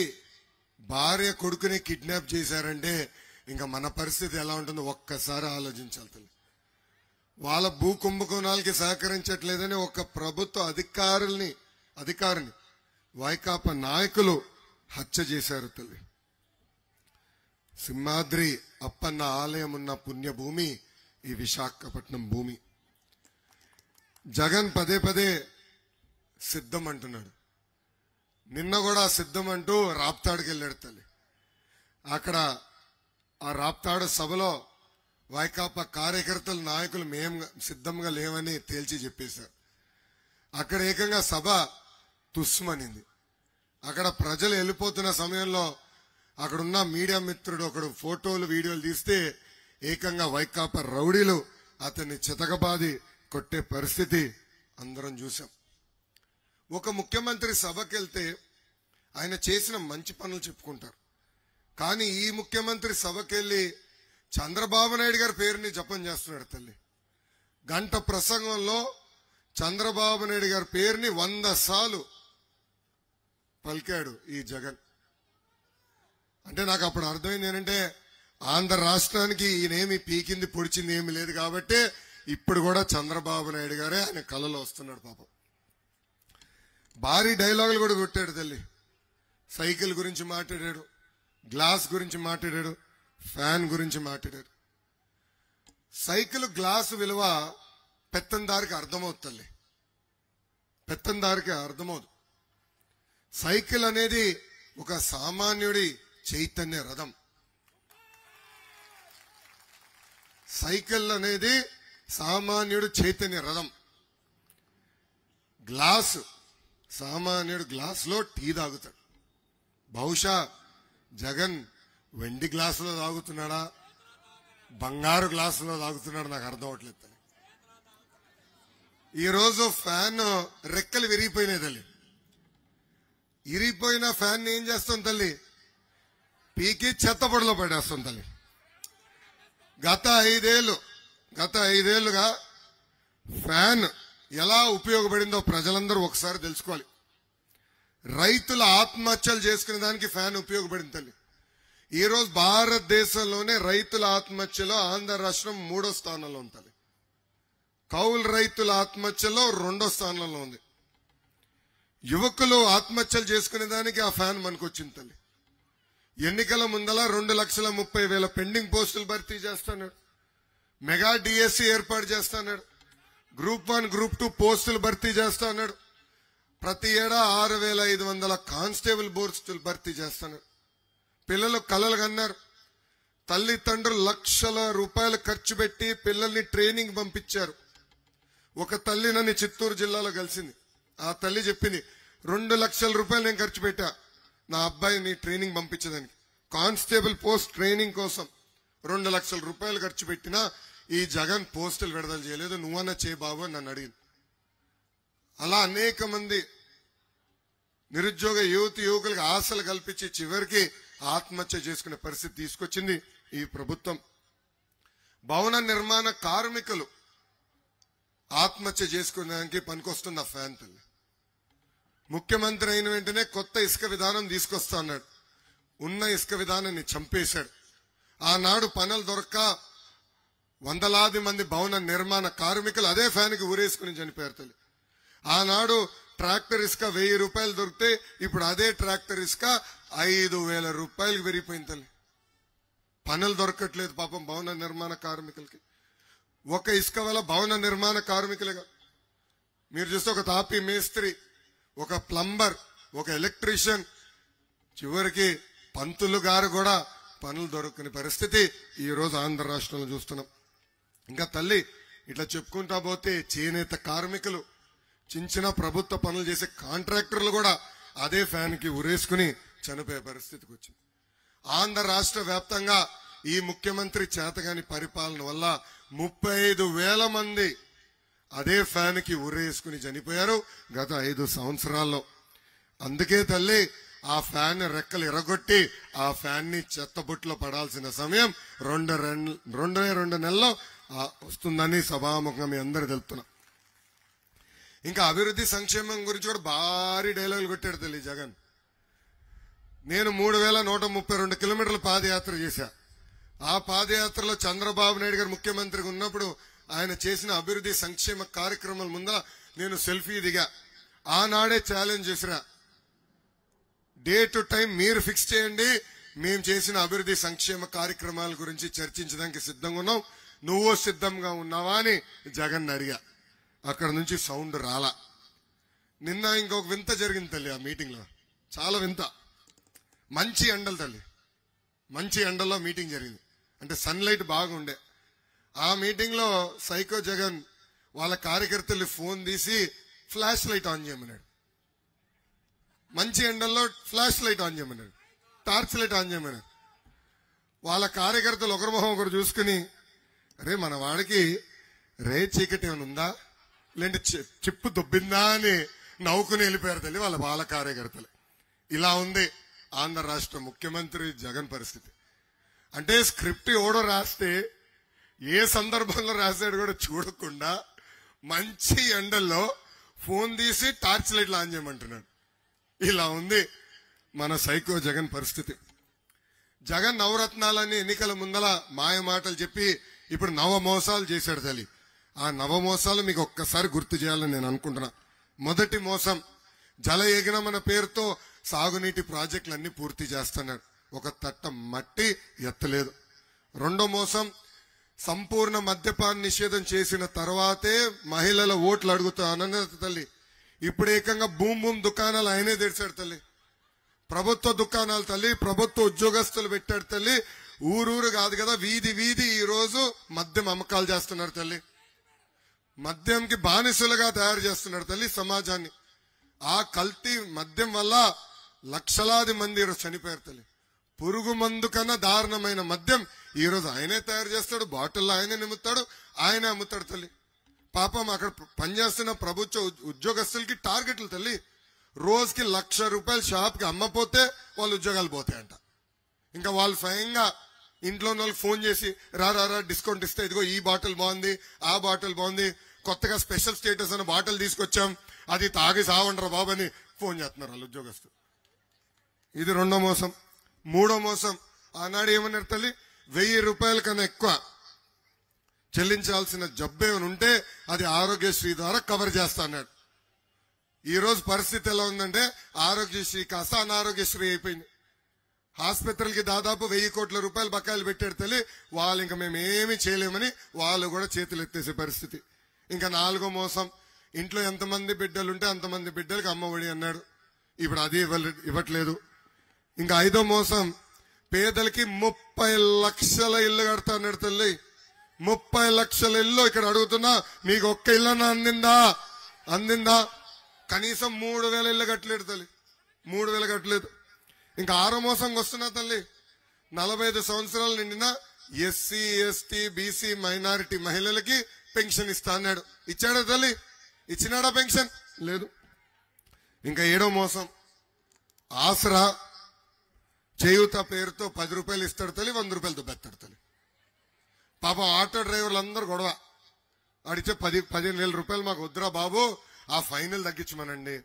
Speaker 5: భార్య కొడుకుని కిడ్నాప్ చేశారంటే ఇంకా మన పరిస్థితి ఎలా ఉంటుందో ఒక్కసారి ఆలోచించాలి తల్లి. వాళ్ళ భూ కుంభకోణాలకి సహకరించట్లేదని ఒక ప్రభుత్వ అధికారిని వైకాపా నాయకులు హత్య చేశారు తల్లి. సింహాద్రి అప్పన్న ఆలయం ఉన్న పుణ్యభూమి ఈ విశాఖపట్నం భూమి. జగన్ పదే పదే సిద్ధం అంటున్నాడు. నిన్న కూడా సిద్ధం అంటూ రాప్తాడుకి వెళ్ళాడు తల్లి. అక్కడ ఆ రాప్తాడు సభలో వైకాపా కార్యకర్తలు, నాయకులు మేము సిద్ధంగా లేవని తేల్చి చెప్పేశారు. అక్కడ ఏకంగా సభ తుస్మనింది. అక్కడ ప్రజలు వెళ్ళిపోతున్న సమయంలో అక్కడున్న మీడియా మిత్రుడు ఒకడు ఫోటోలు, వీడియోలు తీస్తే ఏకంగా వైకాపా రౌడీలు అతన్ని చితకబాది కొట్టే పరిస్థితి అందరం చూసాం. ఒక ముఖ్యమంత్రి సభకి వెళ్తే ఆయన చేసిన మంచి పనులు చెప్పుకుంటారు. కానీ ఈ ముఖ్యమంత్రి సభకి వెళ్ళి చంద్రబాబు నాయుడు గారి పేరుని జపం చేస్తున్నాడు తల్లి. గంట ప్రసంగంలో చంద్రబాబు నాయుడు గారి పేరుని 100 సార్లు పలికాడు ఈ జగన్. అంటే నాకు అప్పుడు అర్థమైంది ఏంటంటే ఆంధ్ర రాష్ట్రానికి ఈయనేమి పీకింది పొడిచింది ఏమి లేదు కాబట్టి ఇప్పుడు కూడా చంద్రబాబు నాయుడు గారే ఆయన కళలో వస్తున్నాడు. పాపం భారీ డైలాగులు కూడా కొట్టాడు తల్లి. సైకిల్ గురించి మాట్లాడాడు, గ్లాస్ గురించి మాట్లాడాడు, ఫ్యాన్ గురించి మాట్లాడాడు. సైకిల్ గ్లాసు విలువ పెత్తందారికి అర్థమవుతుంది తల్లి, పెత్తందారికి అర్థమవుతుంది. సైకిల్ అనేది ఒక సామాన్యుడి చైతన్య రథం. సైకిల్ అనేది సామాన్యుడు చైతన్య రథం. గ్లాసు, సామాన్యుడు గ్లాసులో టీ తాగుతాడు. బహుశా జగన్ వెండి గ్లాసులో తాగుతున్నాడా, బంగారు గ్లాసులో తాగుతున్నాడు నాకు అర్థం అవట్లేదు. ఈరోజు ఫ్యాన్ రెక్కలు విరిగిపోయినాయి తల్లి. ఇరిగిపోయిన ఫ్యాన్ ఏం చేస్తాం తల్లి, పీకి చెత్తపొడిలో పడేస్తాం తల్లి. గత ఐదేళ్లుగా ఫ్యాన్ ఎలా ఉపయోగపడిందో ప్రజలందరూ ఒకసారి తెలుసుకోవాలి. రైతుల ఆత్మహత్యలు చేసుకునే దానికి ఫ్యాన్ ఉపయోగపడింది తల్లి. ఈరోజు భారతదేశంలోనే రైతుల ఆత్మహత్యలో ఆంధ్ర రాష్ట్రం 3వ స్థానంలో ఉంది తల్లి. కౌలు రైతుల ఆత్మహత్యలో 2వ స్థానంలో ఉంది. యువకులు ఆత్మహత్యలు చేసుకునే దానికి ఆ ఫ్యాన్ మనకొచ్చింది తల్లి. ఎన్నికల ముందల 2,30,000 పెండింగ్ పోస్టులు భర్తీ చేస్తున్నాడు. మెగా డిఎస్సి ఏర్పాటు చేస్తున్నాడు. గ్రూప్ 1, గ్రూప్ 2 పోస్టులు భర్తీ చేస్తున్నాడు. ప్రతి ఏడా 6,500 కానిస్టేబుల్ పోస్టులు భర్తీ చేస్తున్నాడు. పిల్లలు కలలు కన్నారు. తల్లిదండ్రులు లక్షల రూపాయలు ఖర్చు పెట్టి పిల్లల్ని ట్రైనింగ్ పంపించారు. ఒక తల్లి నన్ను చిత్తూరు జిల్లాలో కలిసింది. ఆ తల్లి చెప్పింది, 2 లక్షల రూపాయలు నేను ఖర్చు పెట్టా నా అబ్బాయిని ట్రైనింగ్ పంపించడానికి. కానిస్టేబుల్ పోస్ట్ ట్రైనింగ్ కోసం 2 లక్షల రూపాయలు ఖర్చు పెట్టినా ఈ జగన్ పోస్టులు విడుదల చేయలేదు, నువ్వన్నా చేయి బాబు అని నన్ను అడిగింది. అలా అనేక మంది నిరుద్యోగ యువకులకు ఆశలు కల్పించి చివరికి ఆత్మహత్య చేసుకునే పరిస్థితి తీసుకొచ్చింది ఈ ప్రభుత్వం. భవన నిర్మాణ కార్మికులు ఆత్మహత్య చేసుకునేదానికి పనికొస్తుంది ఆ ఫ్యాన్ తల్లి. ముఖ్యమంత్రి అయిన వెంటనే కొత్త ఇసుక విధానం తీసుకొస్తా అన్నాడు. ఉన్న ఇసుక విధానాన్ని చంపేశాడు. ఆనాడు పనులు దొరక్క వందలాది మంది భవన నిర్మాణ కార్మికులు అదే ఫ్యాన్కి ఊరేసుకుని చనిపోయారు తల్లి. ఆనాడు ట్రాక్టర్ ఇసుక 1000 రూపాయలు దొరికితే ఇప్పుడు అదే ట్రాక్టర్ ఇసుక 5,000 రూపాయలకు పెరిగిపోయింది తల్లి. పనులు దొరకట్లేదు పాపం భవన నిర్మాణ కార్మికులకి. ఒక ఇసుక వల్ల భవన నిర్మాణ కార్మికులుగా మీరు చూస్తే ఒక తాపీ మేస్త్రి, ఒక ప్లంబర్, ఒక ఎలక్ట్రీషియన్, చివరికి పంతులు గారు కూడా పనులు దొరకని పరిస్థితి ఈ రోజు ఆంధ్ర రాష్ట్రంలో చూస్తున్నాం. ఇంకా తల్లి ఇట్లా చెప్పుకుంటా పోతే చేనేత కార్మికులు, చిన్న ప్రభుత్వ పనులు చేసే కాంట్రాక్టర్లు కూడా అదే ఫ్యాన్ కి ఉరేసుకుని చనిపోయే పరిస్థితికి వచ్చింది. ఆంధ్ర రాష్ట్ర వ్యాప్తంగా ఈ ముఖ్యమంత్రి చేతగాని పరిపాలన వల్ల 35,000 మంది అదే ఫ్యాన్ కి ఉరేసుకుని చనిపోయారు గత 5 సంవత్సరాల్లో. అందుకే తల్లి ఆ ఫ్యాన్ రెక్కలు ఎరగొట్టి ఆ ఫ్యాన్ ని చెత్తబుట్లో పడాల్సిన సమయం 2 నెలల్లో వస్తుందని సభాముఖంగా మీ అందరూ తెలుపుతున్నా. ఇంకా అభివృద్ధి సంక్షేమం గురించి కూడా భారీ డైలాగులు కొట్టాడు తల్లి జగన్. నేను 3,132 కిలోమీటర్ల పాదయాత్ర చేశా. ఆ పాదయాత్రలో చంద్రబాబు నాయుడు గారు ముఖ్యమంత్రిగా ఉన్నప్పుడు ఆయన చేసిన అభివృద్ధి సంక్షేమ కార్యక్రమాల ముందర నేను సెల్ఫీ దిగా. ఆనాడే ఛాలెంజ్ చేసిరా, డే టు టైం మీరు ఫిక్స్ చేయండి, మేము చేసిన అభివృద్ధి సంక్షేమ కార్యక్రమాల గురించి చర్చించడానికి సిద్ధంగా ఉన్నాం, నువ్వు సిద్ధంగా ఉన్నావా అని జగన్ అడిగా. అక్కడ నుంచి సౌండ్ రాలా. నిన్న ఇంకొక వింత జరిగింది తల్లి ఆ మీటింగ్ లో, చాలా వింత. మంచి ఎండలు తల్లి, మంచి ఎండల్లో మీటింగ్ జరిగింది, అంటే సన్లైట్ బాగుండే. ఆ మీటింగ్ లో సైకో జగన్ వాళ్ళ కార్యకర్తలు ఫోన్ తీసి ఫ్లాష్ లైట్ ఆన్ చేయమన్నాడు. మంచి ఎండల్లో ఫ్లాష్ లైట్ ఆన్ చేయమన్నాడు, టార్చ్ లైట్ ఆన్ చేయమన్నాడు. వాళ్ళ కార్యకర్తలు ఒకరి మొహం ఒకరు చూసుకుని, అరే మన వాడికి రే చీకటి ఏమైనా ఉందా, లేదంటే చిప్పు దొబ్బిందా అని నవ్వుకుని వెళ్ళిపోయారు తల్లి వాళ్ళ కార్యకర్తలు. ఇలా ఉంది ఆంధ్ర రాష్ట్ర ముఖ్యమంత్రి జగన్ పరిస్థితి. అంటే స్క్రిప్ట్ ఎవడో రాస్తే ఏ సందర్భంలో రాశాడు కూడా చూడకుండా మంచి ఎండల్లో ఫోన్ తీసి టార్చ్ లైట్లు ఆన్ చేయమంటున్నాడు. ఇలా ఉంది మన సైకో జగన్ పరిస్థితి. జగన్ నవరత్నాలని ఎన్నికల ముందల మాయ మాటలు చెప్పి ఇప్పుడు నవమోసాలు చేశాడు తల్లి. ఆ నవమోసాలు మీకు ఒక్కసారి గుర్తు చేయాలని నేను అనుకుంటున్నా. మొదటి మోసం, జల యజ్ఞం పేరుతో సాగునీటి ప్రాజెక్టులన్నీ పూర్తి చేస్తున్నాడు, ఒక తట్ట మట్టి ఎత్తలేదు. రెండో మోసం, సంపూర్ణ మద్యపాన నిషేధం చేసిన తర్వాతే మహిళల ఓట్లు అడుగుతానన్న తల్లి. ఇప్పుడు ఏకంగా భూమ్ దుకాణాలు ఆయనే తెరిచాడు తల్లి. ప్రభుత్వ దుకాణాలు తల్లి, ప్రభుత్వ ఉద్యోగస్తులు పెట్టాడు తల్లి. ఊరూరు కాదు కదా, వీధి వీధి ఈ రోజు మద్యం అమ్మకాలు చేస్తున్నారు తల్లి. మద్యంకి బానిసలుగా తయారు చేస్తున్నాడు తల్లి సమాజాన్ని. ఆ కల్తీ మద్యం వల్ల లక్షలాది మంది ఈరోజు చనిపోయారు తల్లి. పురుగు మందు కన్నా దారుణమైన మద్యం ఈ రోజు ఆయనే తయారు చేస్తాడు, బాటిల్లో ఆయనే నిమ్ముతాడు, ఆయనే అమ్ముతాడు తల్లి. పాపం అక్కడ పనిచేస్తున్న ప్రభుత్వ ఉద్యోగస్తులకి టార్గెట్లు తల్లి. రోజుకి ₹1,00,000 షాప్ కి అమ్మపోతే వాళ్ళ ఉద్యోగాలు పోతాయంట. ఇంకా వాళ్ళు స్వయంగా ఇంట్లో వాళ్ళకి ఫోన్ చేసి రా డిస్కౌంట్ ఇస్తే ఇదిగో ఈ బాటిల్ బాగుంది, ఆ బాటిల్ బాగుంది, కొత్తగా స్పెషల్ స్టేటస్ అన్న బాటిల్ తీసుకొచ్చాం, అది తాగి సావండ్రా బాబు అని ఫోన్ చేస్తున్నారు వాళ్ళు ఉద్యోగస్తులు. ఇది రెండో మోసం. మూడో మోసం, ఆనాడు ఏమన్నారు తల్లి, ₹1,000 కన్నా ఎక్కువ చెల్లించాల్సిన జబ్బు ఏమైనా ఉంటే అది ఆరోగ్యశ్రీ ద్వారా కవర్ చేస్తా అన్నాడు. ఈ రోజు పరిస్థితి ఎలా ఉందంటే ఆరోగ్యశ్రీ కాస్త అనారోగ్యశ్రీ అయిపోయింది. ఆసుపత్రులకి దాదాపు ₹1,000 కోట్ల బకాయిలు పెట్టాడు తల్లి. వాళ్ళు ఇంకా మేము ఏమి చేయలేమని వాళ్ళు కూడా చేతులు ఎత్తేసే పరిస్థితి. ఇంకా నాలుగో మోసం, ఇంట్లో ఎంతమంది బిడ్డలుంటే అంతమంది బిడ్డలకి అమ్మఒడి అన్నాడు, ఇప్పుడు అది ఇవ్వట్లేదు. ఇంకా ఐదో మోసం, పేదలకి 30 లక్షల ఇల్లు కడతా అన్నాడు తల్లి. 30 లక్షల ఇల్లు ఇక్కడ అడుగుతున్నా, మీకు ఒక్క ఇల్లన్నా అందిందా? కనీసం 3,000 ఇల్లు కట్టలేడు తల్లి, 3,000 కట్టలేదు. ఇంకా ఆరో మోసంకి వస్తున్నా తల్లి, 45 సంవత్సరాలు నిండిన ఎస్సీ ఎస్టీ బీసీ మైనారిటీ మహిళలకి పెన్షన్ ఇస్తా అన్నాడు. ఇచ్చాడా తల్లి? ఇచ్చినాడా పెన్షన్? లేదు. ఇంకా ఏడో మోసం, ఆసరా చేయూత పేరుతో ₹10 ఇస్తాడు తల్లి, ₹100 దుబ్బెత్తాడు తల్లి. పాపం ఆటో డ్రైవర్లు అందరూ గొడవ, అడిచే 15,000 రూపాయలు మాకు వద్దురా బాబు, ఆ ఫైనల్ తగ్గించమనండి,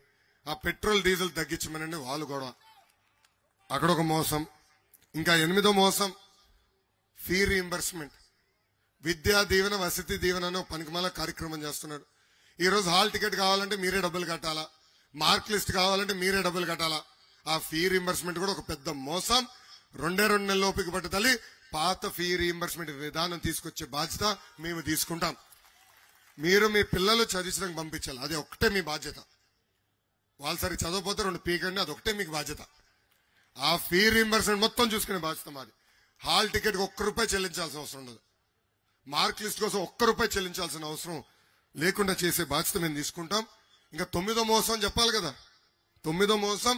Speaker 5: ఆ పెట్రోల్ డీజిల్ తగ్గించమనండి, వాళ్ళు గొడవ. అక్కడ ఒక మోసం. ఇంకా ఎనిమిదో మోసం, ఫీ రీయింబర్స్మెంట్. విద్యా దీవెన వసతి దీవెన అనే పనికిమాల కార్యక్రమం చేస్తున్నాడు. ఈ రోజు హాల్ టికెట్ కావాలంటే మీరే డబ్బులు కట్టాలా, మార్క్ లిస్ట్ కావాలంటే మీరే డబ్బులు కట్టాలా. ఆ ఫీ రీయింబర్స్మెంట్ కూడా ఒక పెద్ద మోసం. 2 నెలల ఓపిక పట్టు తల్లి పాత ఫీ రీయింబర్స్మెంట్ విధానం తీసుకొచ్చే బాధ్యత మేము తీసుకుంటాం. మీరు మీ పిల్లలు చదివించడానికి పంపించాలి, అది ఒక్కటే మీ బాధ్యత. వాళ్ళు సరి చదవకపోతే 2 పీకండి, అది ఒకటే మీకు బాధ్యత. ఆ ఫీ రీయింబర్స్మెంట్ మొత్తం చూసుకునే బాధ్యత మాది. హాల్ టికెట్ ₹1 చెల్లించాల్సిన అవసరం ఉండదు. మార్క్ లిస్ట్ కోసం ₹1 చెల్లించాల్సిన అవసరం లేకుండా చేసే బాధ్యత మేము తీసుకుంటాం. ఇంకా 9వ మోసం చెప్పాలి కదా. 9వ మోసం,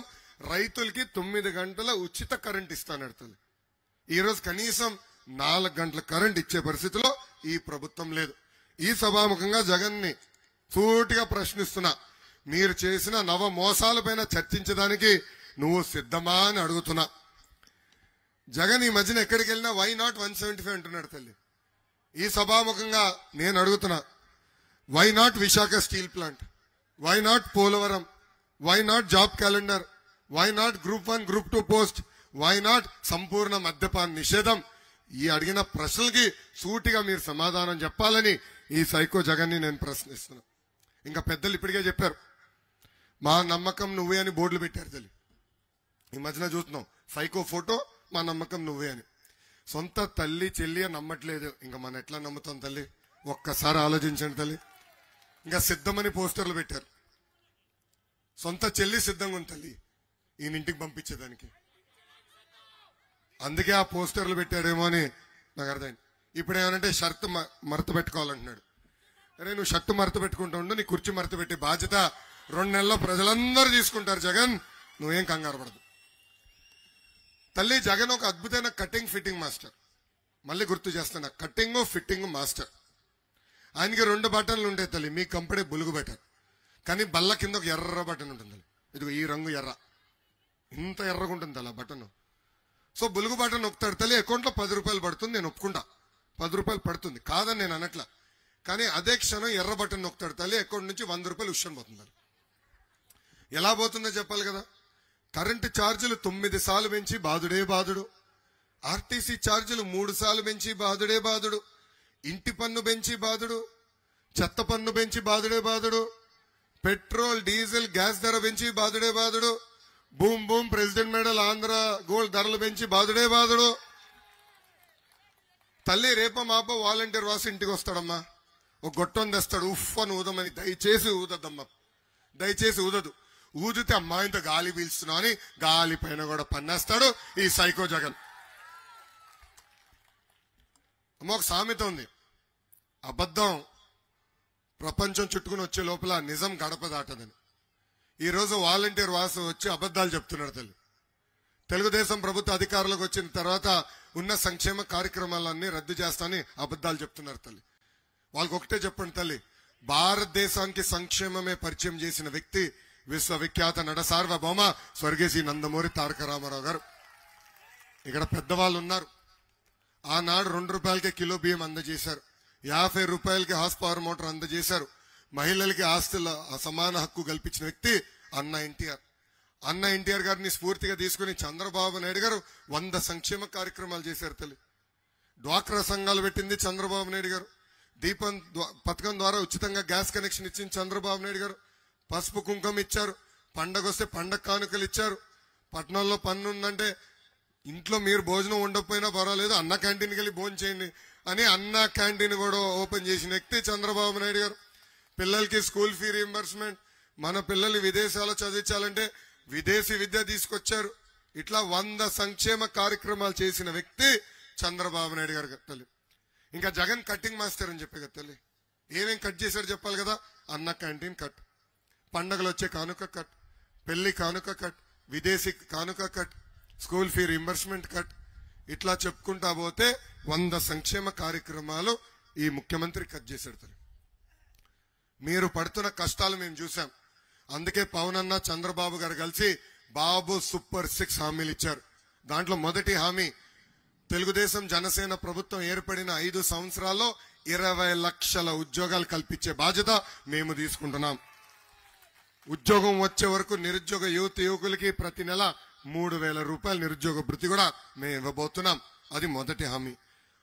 Speaker 5: రైతులకి 9 గంటల ఉచిత కరెంట్ ఇస్తాను. ఈ రోజు కనీసం 4 గంటల కరెంట్ ఇచ్చే పరిస్థితిలో ఈ ప్రభుత్వం లేదు. ఈ సభాముఖంగా జగన్ ని సూటిగా ప్రశ్నిస్తున్నా, మీరు చేసిన నవ మోసాలపైన చర్చించడానికి నువ్వు సిద్ధమా అని అడుగుతున్నా. జగన్ ఈ మధ్యన ఎక్కడికి వెళ్ళినా వై నాట్ 175 అంటున్నాడు తల్లి. ఈ సభాముఖంగా నేను అడుగుతున్నా, why not Visakha steel plant, why not Polavaram, why not job calendar, why not group 1 group 2 post, why not సంపూర్ణ మద్యపాన నిషేధం? ఈ అడిగిన ప్రశ్నలకి సూటిగా మీరు సమాధానం చెప్పాలని ఈ సైకో జగన్ ని నేను ప్రశ్నిస్తున్నా. ఇంకా పెద్దలు ఇప్పటికే చెప్పారు, మా నమ్మకం నువ్వే అని బోర్డులు పెట్టారు తల్లి. ఈ మధ్యన చూస్తున్నాం సైకో ఫోటో, మా నమ్మకం నువ్వే అని. సొంత తల్లి చెల్లి నమ్మట్లేదు, ఇంకా మనం ఎట్లా నమ్ముతాం తల్లి? ఒక్కసారి ఆలోచించండి తల్లి. ఇంకా సిద్ధమని పోస్టర్లు పెట్టారు. సొంత చెల్లి సిద్ధంగా ఉంది తల్లి ఈయన ఇంటికి పంపించేదానికి. అందుకే ఆ పోస్టర్లు పెట్టారేమో అని నాకు అర్థమైంది. ఇప్పుడు ఏమనంటే షర్ట్ మరత పెట్టుకోవాలంటున్నాడు. అరే నువ్వు షర్ట్ మరత పెట్టుకుంటూ ఉండు, నీ కుర్చీ మరత పెట్టే బాధ్యత 2 నెలల్లో ప్రజలందరూ తీసుకుంటారు. జగన్ నువ్వేం కంగారు పడదు తల్లి. జగన్ ఒక అద్భుతమైన కటింగ్ ఫిట్టింగ్ మాస్టర్. మళ్ళీ గుర్తు చేస్తున్నా, కటింగ్ ఫిట్టింగ్ మాస్టర్. ఆయనకి 2 బటన్లు ఉంటాయి తల్లి. మీ కంపెనీ బులుగు బటన్, కానీ బల్ల కింద ఒక ఎర్ర బటన్ ఉంటుంది. ఇదిగో ఈ రంగు ఎర్ర, ఇంత ఎర్రగా ఉంటుంది తల్లి ఆ బటన్. సో బులుగు బటన్ నొక్కుతాడు తల్లి, అకౌంట్లో ₹10 పడుతుంది. నేను ఒప్పుకుంటా, ₹10 పడుతుంది, కాదని నేను అనట్లా. కానీ అదే క్షణం ఎర్ర బటన్ నొక్కుతాడు తల్లి, అకౌంట్ నుంచి ₹100 ఉష్యం పోతుంది. ఎలా పోతుందో చెప్పాలి కదా. కరెంటు ఛార్జీలు 9 సార్లు పెంచి బాధుడే బాధుడు, ఆర్టీసీ ఛార్జీలు 3 సార్లు పెంచి బాధుడే బాధుడు, ఇంటి పన్ను పెంచి బాధుడు, చెత్త పన్ను పెంచి బాధుడే బాధుడు, పెట్రోల్ డీజిల్ గ్యాస్ ధర పెంచి బాధుడే బాధుడు, boom boom president medal Andhra gold ధరలు పెంచి బాధుడే బాధుడు. తల్లి రేప మాప వాలంటీర్ వాసు ఇంటికి వస్తాడమ్మా, ఒక గొట్టం తెస్తాడు, ఉఫ్ అని ఊదమని. దయచేసి ఊదద్దమ్మా, దయచేసి ఊదదు. ఊదితే అమ్మా ఇంత గాలి పీల్చుతున్నావు అని గాలి పైన కూడా పన్నేస్తాడు ఈ సైకో జగన్. అమ్మ ఒక సామెత ఉంది, అబద్ధం ప్రపంచం చుట్టుకుని వచ్చే లోపల నిజం గడప దాటదని. ఈ రోజు వాలంటీర్ వాసు వచ్చి అబద్ధాలు చెప్తున్నాడు తల్లి. తెలుగుదేశం ప్రభుత్వ అధికారులకు వచ్చిన తర్వాత ఉన్న సంక్షేమ కార్యక్రమాలన్నీ రద్దు చేస్తానని అబద్ధాలు చెప్తున్నారు తల్లి. వాళ్ళకి ఒకటే చెప్పండి తల్లి, భారతదేశానికి సంక్షేమమే పరిచయం చేసిన వ్యక్తి విశ్వవిఖ్యాత నట సార్వభౌమ స్వర్గీయ శ్రీ నందమూరి తారక రామారావు గారు. ఇక్కడ పెద్దవాళ్ళు ఉన్నారు. ఆనాడు ₹2 కిలో బియ్యం అందజేశారు, ₹50 హార్స్ పవర్ మోటార్ అందజేశారు. మహిళలకి ఆస్తుల సమాన హక్కు కల్పించిన వ్యక్తి అన్న ఎన్టీఆర్. అన్న ఎన్టీఆర్ గారిని స్ఫూర్తిగా తీసుకుని చంద్రబాబు నాయుడు గారు 100 సంక్షేమ కార్యక్రమాలు చేశారు తల్లి. డ్వాక్రా సంఘాలు పెట్టింది చంద్రబాబు నాయుడు గారు. దీపం పథకం ద్వారా ఉచితంగా గ్యాస్ కనెక్షన్ ఇచ్చింది చంద్రబాబు నాయుడు గారు. పసుపు కుంకుమ ఇచ్చారు, పండగ వస్తే పండగ కానుకలు ఇచ్చారు. పట్టణంలో పన్ను ఉందంటే ఇంట్లో మీరు భోజనం ఉండకపోయినా పర్వాలేదు, అన్న క్యాంటీన్కి వెళ్ళి భోజనం చేయండి అని అన్న క్యాంటీన్ కూడా ఓపెన్ చేసిన వ్యక్తి చంద్రబాబు నాయుడు గారు. పిల్లలకి స్కూల్ ఫీ రీయింబర్స్మెంట్, మన పిల్లల్ని విదేశాల్లో చదివించాలంటే విదేశీ విద్య తీసుకొచ్చారు. ఇట్లా 100 సంక్షేమ కార్యక్రమాలు చేసిన వ్యక్తి చంద్రబాబు నాయుడు గారు తల్లి. ఇంకా జగన్ కటింగ్ మాస్టర్ అని చెప్పే కదా తల్లి. ఏమేం కట్ చేశారు చెప్పాలి కదా. అన్న క్యాంటీన్ కట్, పండగలు వచ్చే కానుక కట్, పెళ్లి కానుక కట్, విదేశీ కానుక cut, school fee reimbursement cut. ఇట్లా చెప్పుకుంటా పోతే 100 సంక్షేమ కార్యక్రమాలు ఈ ముఖ్యమంత్రి కట్ చేశాడు తల్లి. మీరు పడుతున్న కష్టాలు మేము చూసాం. అందుకే పవన్ అన్న చంద్రబాబు గారు కలిసి బాబు సూపర్ 6 హామీలు ఇచ్చారు. దాంట్లో మొదటి హామీ, తెలుగుదేశం జనసేన ప్రభుత్వం ఏర్పడిన 5 సంవత్సరాల్లో 20 లక్షల ఉద్యోగాలు కల్పించే బాధ్యత మేము తీసుకుంటున్నాం. ఉద్యోగం వచ్చే వరకు నిరుద్యోగ యువకులకి ప్రతి నెల ₹3,000 నిరుద్యోగ భృతి కూడా మేము ఇవ్వబోతున్నాం. అది మొదటి హామీ.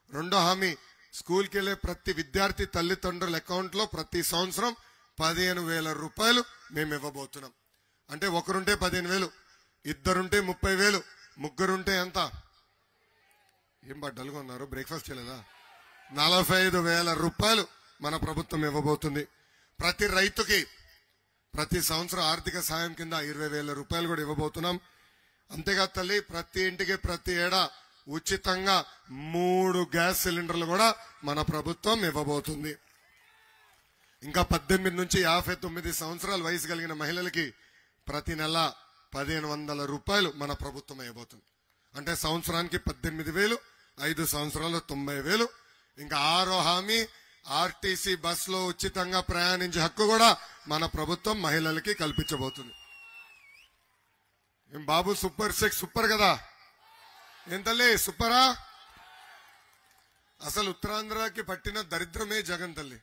Speaker 5: రెండో హామీ, స్కూల్కి వెళ్లే ప్రతి విద్యార్థి తల్లిదండ్రుల అకౌంట్ లో ప్రతి సంవత్సరం ₹15,000 మేము ఇవ్వబోతున్నాం. అంటే ఒకరుంటే 15,000, ఇద్దరుంటే 30,000, ముగ్గురుంటే ఎంత ఏం బడ్డలుగా ఉన్నారు, బ్రేక్ఫాస్ట్ చేయలేదా? 45,000 రూపాయలు మన ప్రభుత్వం ఇవ్వబోతుంది. ప్రతి రైతుకి ప్రతి సంవత్సరం ఆర్థిక సాయం కింద 20,000 రూపాయలు కూడా ఇవ్వబోతున్నాం. అంతేకాదు తల్లి, ప్రతి ఇంటికి ప్రతి ఏడా ఉచితంగా 3 గ్యాస్ సిలిండర్లు కూడా మన ప్రభుత్వం ఇవ్వబోతుంది. ఇంకా 18 నుంచి 59 సంవత్సరాల వయసు కలిగిన మహిళలకి ప్రతి నెల 1,500 రూపాయలు మన ప్రభుత్వం ఇవ్వబోతుంది. అంటే సంవత్సరానికి 18,000, 5 సంవత్సరాలు 90,000. ఇంకా 6వ హామీ ఆర్టీసీ బస్సులో ఉచితంగా ప్రయాణించే హక్కు కూడా మన ప్రభుత్వం మహిళలకి కల్పించబోతుంది. ఏం బాబు, సూపర్ 6 సూపర్ కదా? ఏం తల్లి సూపరా? అసలు ఉత్తరాంధ్రకి పట్టిన దరిద్రమే జగన్ తల్లి.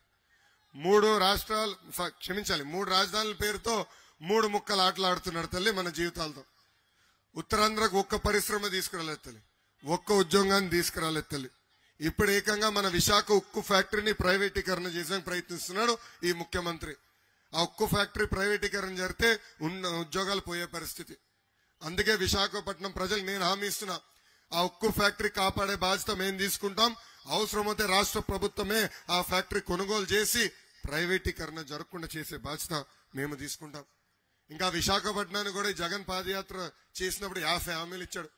Speaker 5: 3 రాష్ట్రాలు, క్షమించాలి, 3 రాజధానుల పేరుతో 3 ముక్కలు ఆటలాడుతున్నాడు తల్లి మన జీవితాలతో. ఉత్తరాంధ్రకు ఒక్క పరిశ్రమ తీసుకురాలేదు తల్లి, ఒక్క ఉద్యోగాన్ని తీసుకురాలేదు తల్లి. ఇప్పుడు ఏకంగా మన విశాఖ ఉక్కు ఫ్యాక్టరీని ప్రైవేటీకరణ చేసేందుకు ప్రయత్నిస్తున్నాడు ఈ ముఖ్యమంత్రి. ఆ ఉక్కు ఫ్యాక్టరీ ప్రైవేటీకరణ జరిగితే ఉన్న ఉద్యోగాలు పోయే పరిస్థితి. అందుకే విశాఖపట్నం ప్రజలు నేను హామీ ఇస్తున్నా, ఆ ఉక్కు ఫ్యాక్టరీ కాపాడే బాధ్యత మేము తీసుకుంటాం. అవసరమైతే రాష్ట్ర ప్రభుత్వమే ఆ ఫ్యాక్టరీ కొనుగోలు చేసి ప్రైవేటీకరణ జరగకుండా చేసే బాధ్యత మేము తీసుకుంటాం. ఇంకా విశాఖపట్నాన్ని కూడా జగన్ పాదయాత్ర చేసినప్పుడు 50 హామీలు ఇచ్చాడు.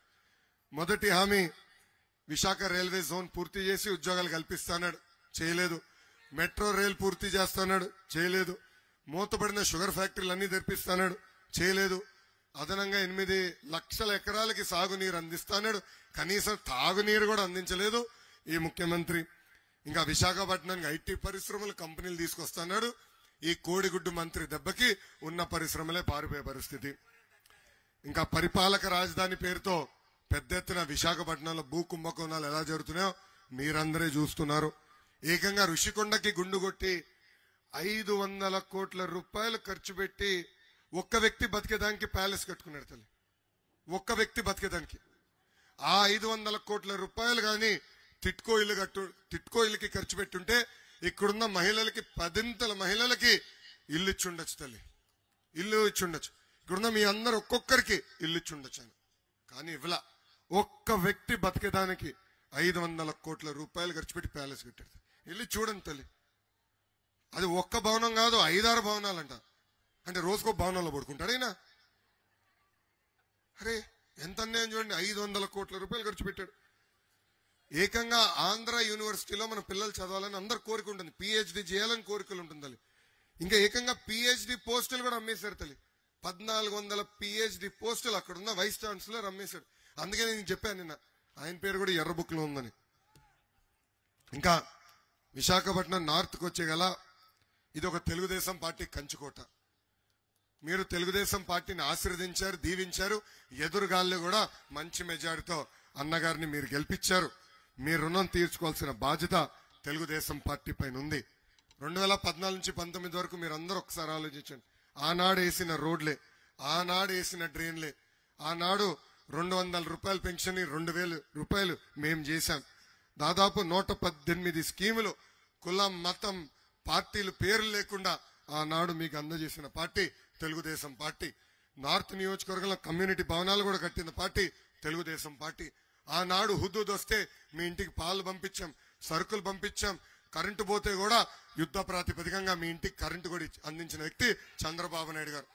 Speaker 5: మొదటి హామీ విశాఖ రైల్వే జోన్ పూర్తి చేసి ఉద్యోగాలు కల్పిస్తాడు, చేయలేదు. మెట్రో రైల్ పూర్తి చేస్తాడు, చేయలేదు. మూతపడిన షుగర్ ఫ్యాక్టరీలన్నీ తెరిపిస్తాడు, చేయలేదు. అదనంగా 8 లక్షల ఎకరాలకి సాగునీరు అందిస్తాడు, కనీసం తాగునీరు కూడా అందించలేదు ఈ ముఖ్యమంత్రి. ఇంకా విశాఖపట్నానికి ఐటీ పరిశ్రమలు, కంపెనీలు తీసుకొస్తున్నాడు. ఈ కోడిగుడ్డు మంత్రి దెబ్బకి ఉన్న పరిశ్రమలే పారిపోయే పరిస్థితి. ఇంకా పరిపాలక రాజధాని పేరుతో పెద్ద ఎత్తున విశాఖపట్నంలో భూ కుంభకోణాలు ఎలా జరుగుతున్నాయో మీరందరే చూస్తున్నారు. ఏకంగా ఋషికొండకి గుండు కొట్టి 500 కోట్ల రూపాయలు ఖర్చు పెట్టి ఒక్క వ్యక్తి బతికేదానికి ప్యాలెస్ కట్టుకున్నాడు తల్లి, ఒక్క వ్యక్తి బతికేదానికి. ఆ 500 కోట్ల రూపాయలు కానీ టిట్కో ఇల్లుకి ఖర్చు పెట్టుంటే ఇక్కడున్న మహిళలకి 10 మహిళలకి ఇల్లు ఇచ్చుండొచ్చు తల్లి, ఇల్లు ఇచ్చుండొచ్చు. ఇక్కడున్న మీ అందరు ఒక్కొక్కరికి ఇల్లు ఇచ్చుండొచ్చు అని. కానీ ఇవ్వలా. ఒక్క వ్యక్తి బతికేదానికి 500 కోట్ల రూపాయలు ఖర్చు పెట్టి ప్యాలెస్ కట్టాడు. వెళ్ళి చూడండి తల్లి, అది ఒక్క భవనం కాదు, 5-6 భవనాలంట. అంటే రోజుకో భవనంలో పడుకుంటాడు అయినా. అరే ఎంత అన్యాయం చూడండి, 500 కోట్ల రూపాయలు ఖర్చు పెట్టాడు. ఏకంగా ఆంధ్ర యూనివర్సిటీలో మన పిల్లలు చదవాలని అందరు కోరిక ఉంటుంది, పిహెచ్డి చేయాలని కోరికలు ఉంటుంది తల్లి. ఇంకా ఏకంగా పిహెచ్డి పోస్టులు కూడా అమ్మేశారు తల్లి. 1400 పిహెచ్డి పోస్టులు అక్కడున్న వైస్ ఛాన్సలర్ అమ్మేశాడు. అందుకే నేను చెప్పాను నిన్న, ఆయన పేరు కూడా ఎర్ర బుక్ లో ఉందని. ఇంకా విశాఖపట్నం నార్త్కి వచ్చే గల ఇది ఒక తెలుగుదేశం పార్టీ కంచుకోట. మీరు తెలుగుదేశం పార్టీని ఆశీర్వదించారు, దీవించారు. ఎదురుగాల్లో కూడా మంచి మెజారిటీతో అన్నగారిని మీరు గెలిపించారు. మీ రుణం తీర్చుకోవాల్సిన బాధ్యత తెలుగుదేశం పార్టీ పైన ఉంది. 2014 నుంచి 19 వరకు మీరు అందరూ ఒకసారి ఆలోచించండి. ఆనాడు వేసిన రోడ్లే, ఆనాడు వేసిన డ్రైన్లే, ఆనాడు 200 రూపాయల పెన్షన్ 2,000 రూపాయలు మేము చేశాం. దాదాపు 118 స్కీములు కులం, మతం, పార్టీలు పేర్లు లేకుండా ఆనాడు మీకు అందజేసిన పార్టీ తెలుగుదేశం పార్టీ. నార్త్ నియోజకవర్గంలో కమ్యూనిటీ భవనాలు కూడా కట్టిన పార్టీ తెలుగుదేశం పార్టీ. ఆనాడు హుద్దూద్ వస్తే మీ ఇంటికి పాలు పంపించాం, సరుకులు పంపించాం. కరెంటు పోతే కూడా యుద్ధ ప్రాతిపదికంగా మీ ఇంటికి కరెంటు కూడా అందించిన వ్యక్తి చంద్రబాబు నాయుడు గారు.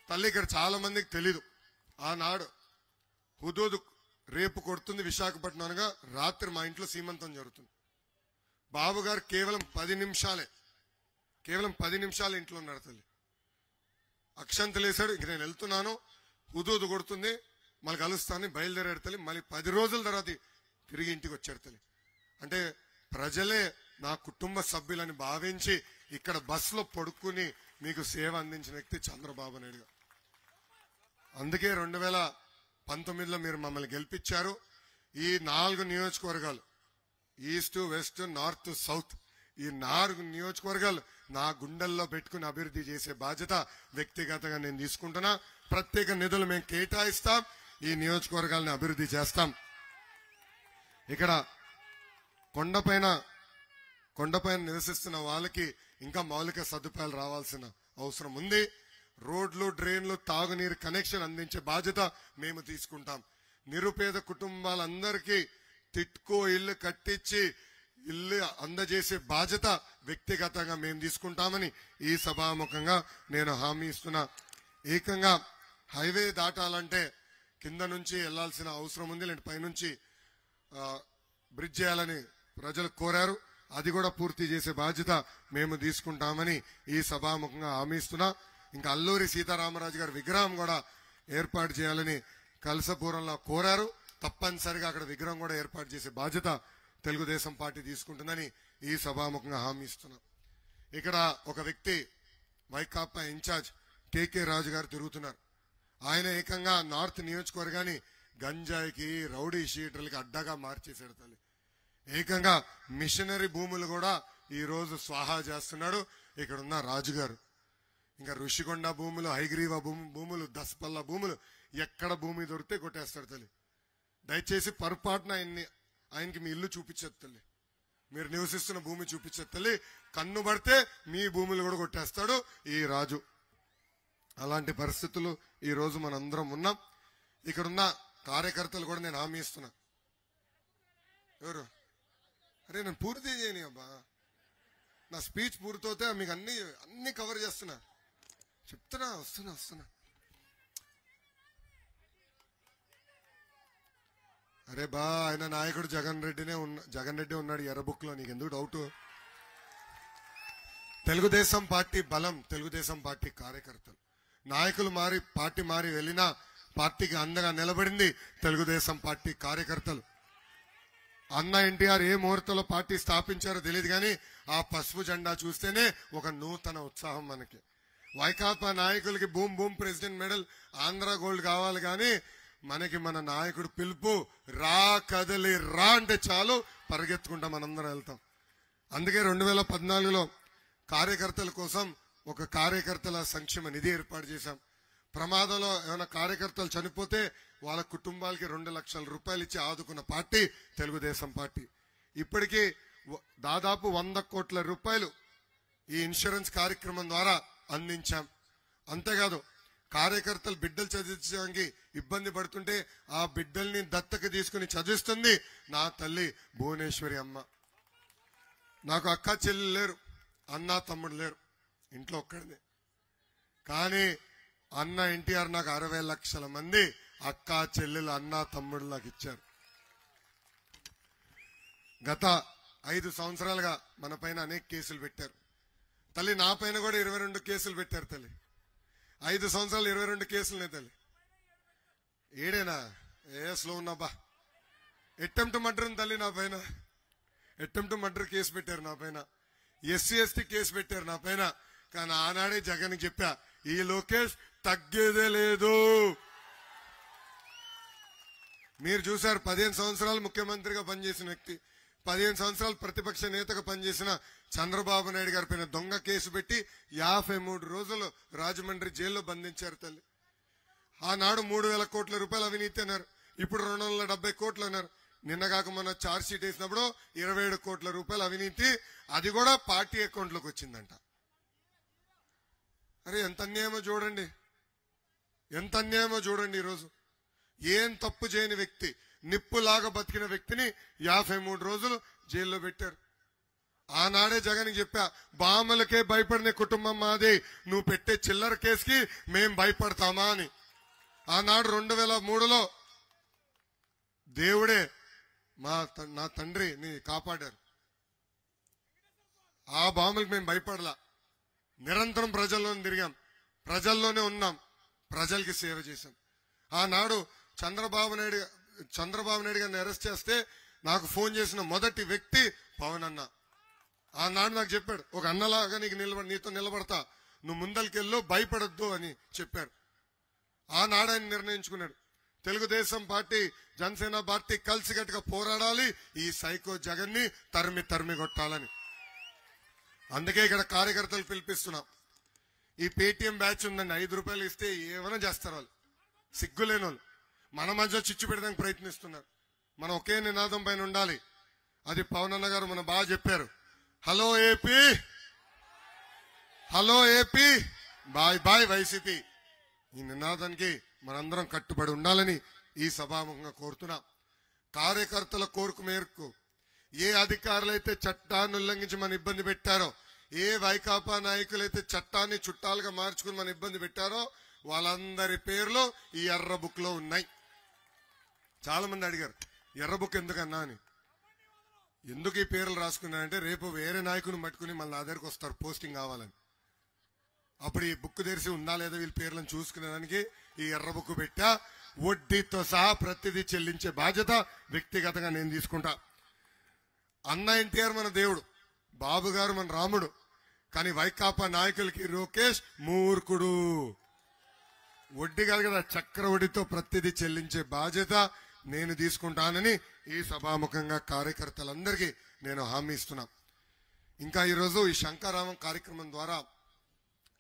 Speaker 5: తల్లి ఇక్కడ చాలా మందికి తెలీదు, ఆనాడు హుదూద్ రేపు కొడుతుంది విశాఖపట్నం అనగా రాత్రి మా ఇంట్లో సీమంతం జరుగుతుంది. బాబు గారు కేవలం 10 నిమిషాలు ఇంట్లో ఉన్నారు తల్లి. అక్షంతలు వేశాడు, ఇంక నేను వెళ్తున్నాను, హుదూద్ కొడుతుంది, మళ్ళీ కలుస్తాను, బయలుదేరాడు తల్లి. మళ్ళీ 10 రోజుల తర్వాత తిరిగి ఇంటికి వచ్చాడు తల్లి. అంటే ప్రజలే నా కుటుంబ సభ్యులని భావించి ఇక్కడ బస్సులో పడుకుని మీకు సేవ అందించిన వ్యక్తి చంద్రబాబు నాయుడు గారు. అందుకే 2019లో మీరు మమ్మల్ని గెలిపించారు. ఈ 4 నియోజకవర్గాలు, ఈస్ట్, వెస్ట్, నార్త్, సౌత్, ఈ 4 నియోజకవర్గాలు నా గుండెల్లో పెట్టుకుని అభివృద్ధి చేసే బాధ్యత వ్యక్తిగతంగా నేను తీసుకుంటున్నా. ప్రత్యేక నిధులు మేము కేటాయిస్తాం, ఈ నియోజకవర్గాలను అభివృద్ధి చేస్తాం. ఇక్కడ కొండపైన నివసిస్తున్న వాళ్ళకి ఇంకా మౌలిక సదుపాయాలు రావాల్సిన అవసరం ఉంది. రోడ్లు, డ్రైన్లు, తాగునీరు కనెక్షన్ అందించే బాధ్యత మేము తీసుకుంటాం. నిరుపేద కుటుంబాలందరికీ టిట్కో ఇల్లు కట్టించి ఇల్లు అందజేసే బాధ్యత వ్యక్తిగతంగా మేము తీసుకుంటామని ఈ సభాముఖంగా నేను హామీ ఇస్తున్నా. ఏకంగా హైవే దాటాలంటే కింద నుంచి వెళ్లాల్సిన అవసరం ఉంది, లేదంటే పైనుంచి బ్రిడ్జ్ చేయాలని ప్రజలు కోరారు. అది కూడా పూర్తి చేసే బాధ్యత మేము తీసుకుంటామని ఈ సభాముఖంగా హామీ ఇస్తున్నా. ఇంకా అల్లూరి సీతారామరాజు గారి విగ్రహం కూడా ఏర్పాటు చేయాలని కలసపురంలో కోరారు. తప్పనిసరిగా అక్కడ విగ్రహం కూడా ఏర్పాటు చేసే బాధ్యత తెలుగుదేశం పార్టీ తీసుకుంటుందని ఈ సభాముఖంగా హామీ ఇస్తున్నాం. ఇక్కడ ఒక వ్యక్తి వైకాపా ఇన్ఛార్జ్ కేకే రాజు గారు తిరుగుతున్నారు. ఆయన ఏకంగా నార్త్ నియోజకవర్గాన్ని గంజాయికి రౌడీ షీటర్లకి అడ్డగా మార్చేశాడు తల్లి. ఏకంగా మిషనరీ భూములు కూడా ఈ రోజు స్వాహా చేస్తున్నాడు ఇక్కడ ఉన్న రాజుగారు. ఇంకా ఋషికొండ భూములు, హైగ్రీవ భూములు, దస్పల్ల భూములు, ఎక్కడ భూమి దొరికితే కొట్టేస్తాడు తల్లి. దయచేసి పొరపాటున ఆయనకి మీ ఇల్లు చూపించదు తల్లి, మీరు నివసిస్తున్న భూమి చూపించదు తల్లి. కన్ను పడితే మీ భూములు కూడా కొట్టేస్తాడు ఈ రాజు. అలాంటి పరిస్థితులు ఈ రోజు మనందరం ఉన్నాం. ఇక్కడున్న కార్యకర్తలు కూడా నేను హామీ ఇస్తున్నా. ఎవరు? అరే నేను పూర్తి చేయని అబ్బా, నా స్పీచ్ పూర్తవుతే మీకు అన్ని కవర్ చేస్తున్నా, చెప్తున్నా, వస్తున్నా. అరే బా, ఆయన నాయకుడు జగన్ రెడ్డి ఉన్నాడు ఎర్ర బుక్ లో, నీకు ఎందుకు డౌట్? తెలుగుదేశం పార్టీ బలం తెలుగుదేశం పార్టీ కార్యకర్తలు. నాయకులు మారి పార్టీ మారి వెళ్ళినా పార్టీకి అండగా నిలబడింది తెలుగుదేశం పార్టీ కార్యకర్తలు. అన్న ఎన్టీఆర్ ఏ ముహూర్తంలో పార్టీ స్థాపించారో తెలియదు కానీ ఆ పసుపు జెండా చూస్తేనే ఒక నూతన ఉత్సాహం మనకి. వైకాపా నాయకులకి boom boom president medal, Andhra gold కావాలి కానీ మనకి మన నాయకుడు పిలుపు రా కదలి రా అంటే చాలు పరిగెత్తుకుంటా మనందరం వెళ్తాం. అందుకే 2014లో కార్యకర్తల కోసం ఒక కార్యకర్తల సంక్షేమ నిధి ఏర్పాటు చేశాం. ప్రమాదంలో ఏమైనా కార్యకర్తలు చనిపోతే వాళ్ళ కుటుంబాలకి 2 లక్షల రూపాయలు ఇచ్చి ఆదుకున్న పార్టీ తెలుగుదేశం పార్టీ. ఇప్పటికీ దాదాపు 100 కోట్ల రూపాయలు ఈ ఇన్సూరెన్స్ కార్యక్రమం ద్వారా అందించాం. అంతేకాదు కార్యకర్తలు బిడ్డలు చదివించడానికి ఇబ్బంది పడుతుంటే ఆ బిడ్డల్ని దత్తక తీసుకుని చదివిస్తుంది నా తల్లి భువనేశ్వరి అమ్మ. నాకు అక్క చెల్లెలు లేరు, అన్న తమ్ముడు లేరు, ఇంట్లో ఒక్కడినే. కానీ అన్న ఎన్టీఆర్ నాకు 60 లక్షల మంది అక్క చెల్లెలు అన్న తమ్ముడు నాకు ఇచ్చారు. గత 5 సంవత్సరాలుగా మన పైన అనేక కేసులు పెట్టారు తల్లి. నా పైన కూడా 22 కేసులు పెట్టారు తల్లి. 5 సంవత్సరాలు 22 కేసులునే తల్లి. ఏడేనా స్లో ఉన్నాబా. అటెంప్ట్ మర్డర్ తల్లి నా పైన, అటెంప్ట్ మర్డర్ కేసు పెట్టారు నా పైన, SC/ST కేసు పెట్టారు నా పైన. కానీ ఆనాడే జగన్ చెప్పా, ఈ లోకేష్ తగ్గేదే లేదు. మీరు చూశారు 15 సంవత్సరాలు ముఖ్యమంత్రిగా పనిచేసిన వ్యక్తి, 15 సంవత్సరాలు ప్రతిపక్ష నేతగా పనిచేసిన చంద్రబాబు నాయుడు గారి పైన దొంగ కేసు పెట్టి 53 రోజులు రాజమండ్రి జైల్లో బంధించారు తల్లి. ఆనాడు 3,000 కోట్ల రూపాయలు అవినీతి అన్నారు, ఇప్పుడు 270 కోట్లు అన్నారు. నిన్నగాక మొన్న ఛార్జ్ షీట్ వేసినప్పుడు 27 కోట్ల రూపాయలు అవినీతి, అది కూడా పార్టీ అకౌంట్లోకి వచ్చిందంట. అరే ఎంత అన్యాయమో చూడండి, ఎంత అన్యాయమో చూడండి. ఈరోజు ఏం తప్పు చేయని వ్యక్తి, నిప్పులాగా బతికిన వ్యక్తిని 53 రోజులు జైల్లో పెట్టారు. ఆనాడే జగన్ చెప్పా, బామలకే భయపడిన కుటుంబం మాది, నువ్వు పెట్టే చిల్లర కేసుకి మేం భయపడతామా అని. ఆనాడు 2003లో దేవుడే నా తండ్రిని కాపాడారు. ఆ బామలకు మేము భయపడలా, నిరంతరం ప్రజల్లోనే తిరిగాం, ప్రజల్లోనే ఉన్నాం, ప్రజలకి సేవ చేశాం. ఆనాడు చంద్రబాబు నాయుడు గారిని అరెస్ట్ చేస్తే నాకు ఫోన్ చేసిన మొదటి వ్యక్తి పవన్ అన్న. ఆనాడు నాకు చెప్పాడు, ఒక అన్నలాగా నీతో నిలబడతా, నువ్వు ముందరికెళ్ళు, భయపడొద్దు అని చెప్పారు. ఆనాడు ఆయన నిర్ణయించుకున్నాడు, తెలుగుదేశం పార్టీ జనసేన పార్టీ కలిసికట్టుగా పోరాడాలి, ఈ సైకో జగన్ ని తరిమి కొట్టాలని. అందుకే ఇక్కడ కార్యకర్తలు పిలిపిస్తున్నాం. ఈ పేటీఎం బ్యాచ్ ఉందండి, 5 రూపాయలు ఇస్తే ఏమైనా చేస్తారు వాళ్ళు, సిగ్గులేని వాళ్ళు. మన మధ్య చిచ్చు పెడడానికి ప్రయత్నిస్తున్నారు. మనం ఒకే నినాదం పైన ఉండాలి. అది పవన్ అన్న గారు మన బాగా చెప్పారు, hello AP, hello AP, bye bye YCP. ఈ నినాదానికి మనందరం కట్టుబడి ఉండాలని ఈ సభాముఖంగా కోరుతున్నా. కార్యకర్తల కోరిక మేరకు ఏ అధికారులైతే చట్టాన్ని ఉల్లంఘించి మన ఇబ్బంది పెట్టారో, ఏ వైకాపా నాయకులైతే చట్టాన్ని చుట్టాలుగా మార్చుకుని మన ఇబ్బంది పెట్టారో వాళ్ళందరి పేర్లు ఈ ఎర్ర బుక్ లో ఉన్నాయి. చాలా మంది అడిగారు ఎర్ర బుక్ ఎందుకన్నా అని. ఎందుకు ఈ పేర్లు రాసుకున్నానంటే రేపు వేరే నాయకుని పట్టుకుని మళ్ళీ నా దగ్గరకు వస్తారు పోస్టింగ్ కావాలని. అప్పుడు ఈ బుక్ తెరిచి ఉందా లేదా వీళ్ళ పేర్లను చూసుకునేదానికి ఈ ఎర్ర బుక్ పెట్టా. వడ్డీతో సహా ప్రతిదీ చెల్లించే బాధ్యత వ్యక్తిగతంగా నేను తీసుకుంటా. అన్న ఎన్టీఆర్ మన దేవుడు, బాబు గారు మన రాముడు. కానీ వైకాపా నాయకులకి లోకేష్ మూర్ఖుడు. వడ్డీ కాదు కదా, చక్ర వడ్డీతో ప్రతిదీ చెల్లించే బాధ్యత నేను తీసుకుంటానని ఈ సభాముఖంగా కార్యకర్తలందరికీ నేను హామీ ఇస్తున్నా. ఇంకా ఈరోజు ఈ శంకరామం కార్యక్రమం ద్వారా